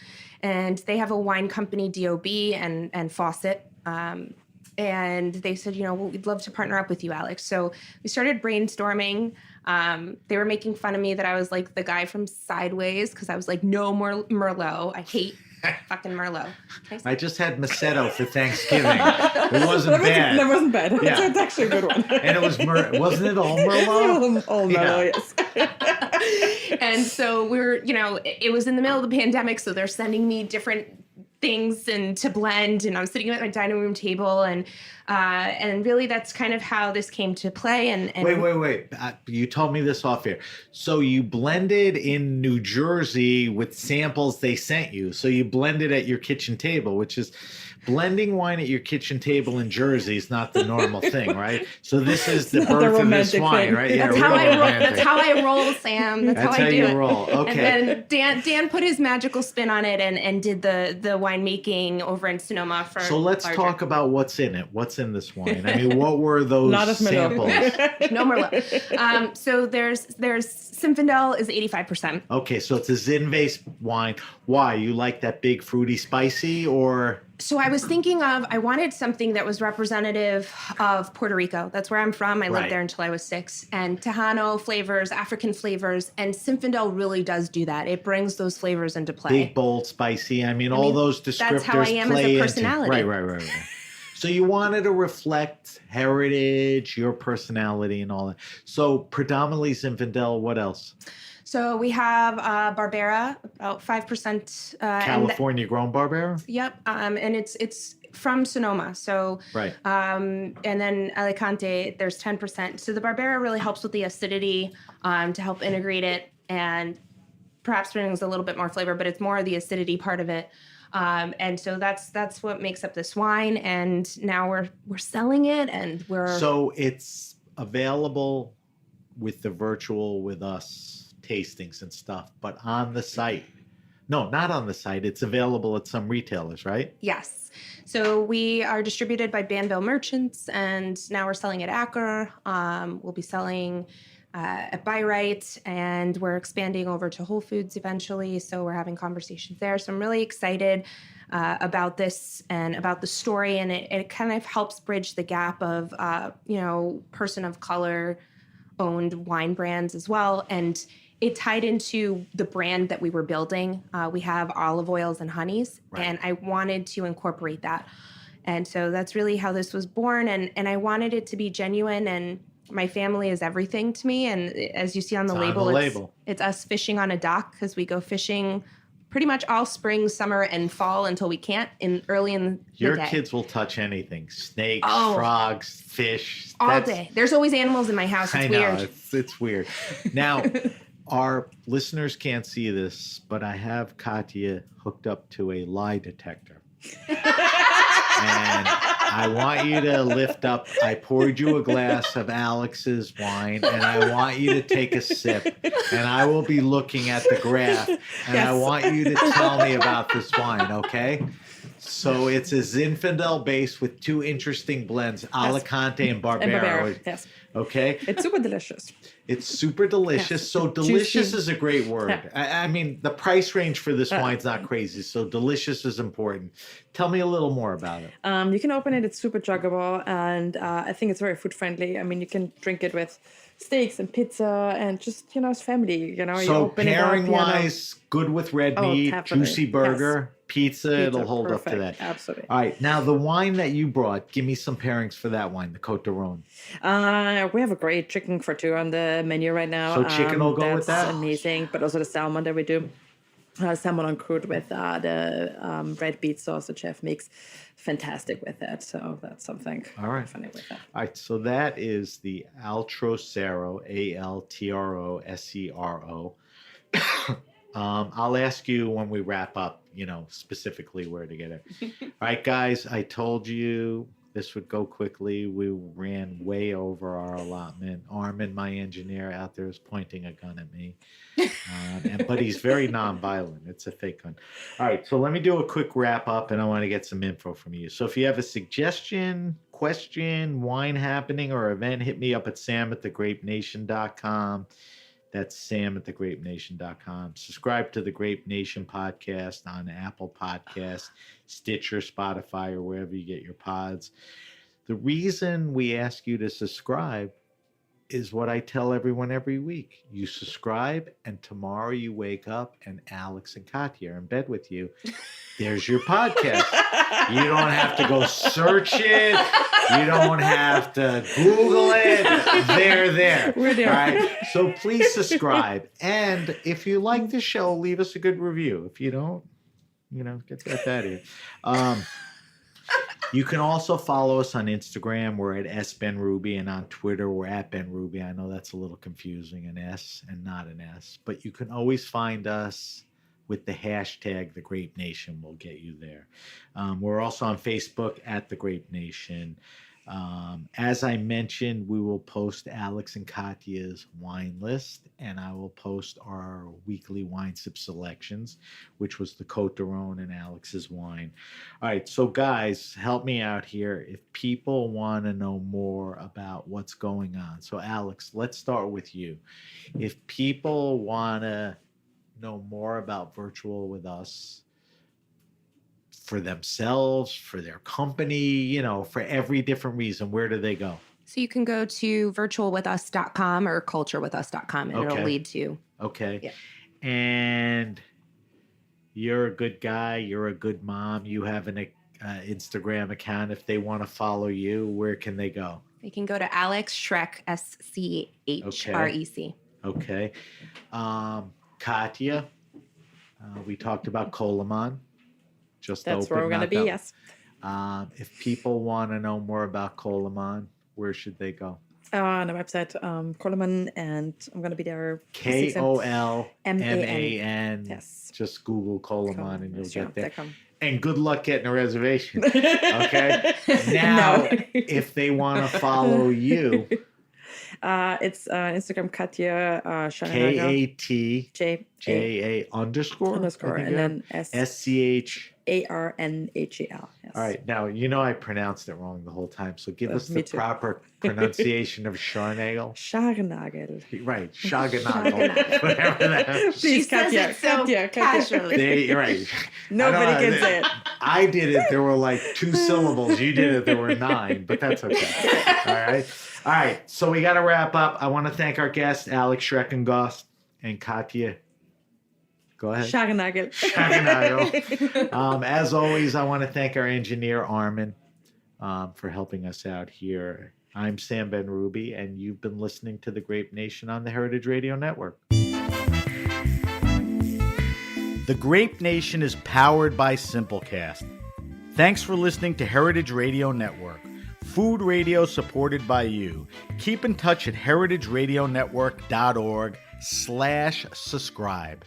And they have a wine company, DOB and Fawcett. And they said, we'd love to partner up with you, Alex. So we started brainstorming. They were making fun of me that I was like the guy from Sideways, because I was like, no more Merlot. I hate fucking Merlot. I just had Macedo for Thanksgiving. It wasn't bad. That wasn't bad. Yeah. It's actually a good one. And it was wasn't it all Merlot? All Merlot, yes. And so it was in the middle of the pandemic, so they're sending me different things and to blend, and I'm sitting at my dining room table, and really that's kind of how this came to play. And wait, you told me this off here. So you blended in New Jersey with samples they sent you. So you blended at your kitchen table, which is blending wine at your kitchen table in Jersey is not the normal thing, right? So this is the birth of this wine, thing. Right? That's how I roll. That's how I roll, Sam. That's how I do you it. Roll. Okay. And then Dan put his magical spin on it and did the winemaking over in Sonoma for. So let's talk about what's in it. What's in this wine? I mean, what were those samples? No Merlot. So there's Zinfandel is 85%. Okay, so it's a Zinvase wine. Why? You like that big fruity spicy, or? So I was thinking I wanted something that was representative of Puerto Rico. That's where I'm from. I lived there until I was 6. And Tejano flavors, African flavors, and Zinfandel really does do that. It brings those flavors into play. Big, bold, spicy. I mean all those descriptors. That's how I am as a personality. Right. So you wanted to reflect heritage, your personality, and all that. So predominantly Zinfandel. What else? So we have Barbera, about 5%. California grown Barbera? Yep. And it's from Sonoma. So right. And then Alicante, there's 10%. So the Barbera really helps with the acidity to help integrate it, and perhaps brings a little bit more flavor, but it's more the acidity part of it. And so that's what makes up this wine. And now we're selling it, and So it's available with the virtual with us tastings and stuff, but on the site, No, not on the site. It's available at some retailers, right? Yes. So we are distributed by Banville Merchants, and now we're selling at Acker. We'll be selling at Buy-Right, and we're expanding over to Whole Foods eventually. So we're having conversations there. So I'm really excited about this and about the story, and it kind of helps bridge the gap of, person of color owned wine brands as well. And it tied into the brand that we were building. We have olive oils and honeys, and I wanted to incorporate that. And so that's really how this was born. And I wanted it to be genuine, and my family is everything to me. And as you see on the label, it's us fishing on a dock, because we go fishing pretty much all spring, summer, and fall until we can't early in the day. Your kids will touch anything. Snakes, frogs, fish. All day. There's always animals in my house. It's weird. It's weird. Now, our listeners can't see this, but I have Katya hooked up to a lie detector. And I want you to lift up. I poured you a glass of Alex's wine, and I want you to take a sip. And I will be looking at the graph, and I want you to tell me about this wine, okay? So it's a Zinfandel base with two interesting blends, Alicante and Barbera. Yes. Okay? It's super delicious. It's super delicious. Yes. So delicious is a great word. Yeah. I mean, the price range for this wine's not crazy. So delicious is important. Tell me a little more about it. You can open it. It's super chuggable. And I think it's very food friendly. I mean, you can drink it with steaks and pizza and just, it's family. You So pairing wise, good with red meat, definitely. Juicy burger. Yes. Pizza, it'll hold perfect. Up to that. Absolutely. All right. Now, the wine that you brought, give me some pairings for that wine, the Côte de Rhône. We have a great chicken for two on the menu right now. So chicken will go with that? That's amazing. But also the salmon that we do. Salmon on crude with the red beet sauce that Chef makes. Fantastic with that. So that's something. All right. Funny with that. All right. So that is the Altrosero, Altrosero. I'll ask you when we wrap up, specifically where to get it. All right, guys, I told you this would go quickly. We ran way over our allotment. Armin, my engineer out there, is pointing a gun at me. But he's very nonviolent. It's a fake gun. All right, so let me do a quick wrap up, and I want to get some info from you. So if you have a suggestion, question, wine happening, or event, hit me up at sam@thegrapenation.com. That's sam@thegrapenation.com. Subscribe to the Grape Nation podcast on Apple Podcasts, Stitcher, Spotify, or wherever you get your pods. The reason we ask you to subscribe is what I tell everyone every week. You subscribe, and tomorrow you wake up, and Alex and Katya are in bed with you. There's your podcast. You don't have to go search it. You don't have to Google it. They're there. We're there. All right. So please subscribe. And if you like the show, leave us a good review. If you don't, get that out of here. You can also follow us on Instagram. We're at SBenRuby, and on Twitter, we're at BenRuby. I know that's a little confusing, an S and not an S. But you can always find us with the hashtag The Grape Nation. Will get you there. We're also on Facebook at The Grape Nation. As I mentioned, we will post Alex and Katya's wine list, and I will post our weekly wine sip selections, which was the Côte de Rhône and Alex's wine. All right, so guys, help me out here. If people want to know more about what's going on, so Alex, let's start with you. If people want to know more about Virtual with Us, for themselves, for their company, for every different reason, where do they go? So you can go to virtualwithus.com or culturewithus.com, and it'll lead to. Okay. Yeah. And you're a good guy. You're a good mom. You have an Instagram account. If they want to follow you, where can they go? They can go to Alex Schrec, SCHREC. Okay. Katya, we talked about Colamon. That's where we're going to be, yes. If people want to know more about Colamon, where should they go? On the website, Colamon, and I'm going to be there. Kolman. Yes. Just Google Colamon and you'll get there. .com. And good luck getting a reservation. Okay? Now, if they want to follow you. It's Instagram Katja Scharnagl. Katja underscore And then SCH ARNHAL. Yes. All right. Now, I pronounced it wrong the whole time. So give us the too. proper pronunciation of Scharnagl. Scharnagl. Right. Scharnagl. Whatever that. Please, Katja. Katja. Casually. Right. Nobody can say it. I did it. There were like 2 syllables. You did it. There were 9, but that's okay. All right. All right. So we got to wrap up. I want to thank our guests, Alex Schrecengost and Katja. Go ahead. Scharnagl. As always, I want to thank our engineer, Armin, for helping us out here. I'm Sam Ben Ruby, and you've been listening to The Grape Nation on the Heritage Radio Network. The Grape Nation is powered by Simplecast. Thanks for listening to Heritage Radio Network, food radio supported by you. Keep in touch at heritageradionetwork.org/subscribe.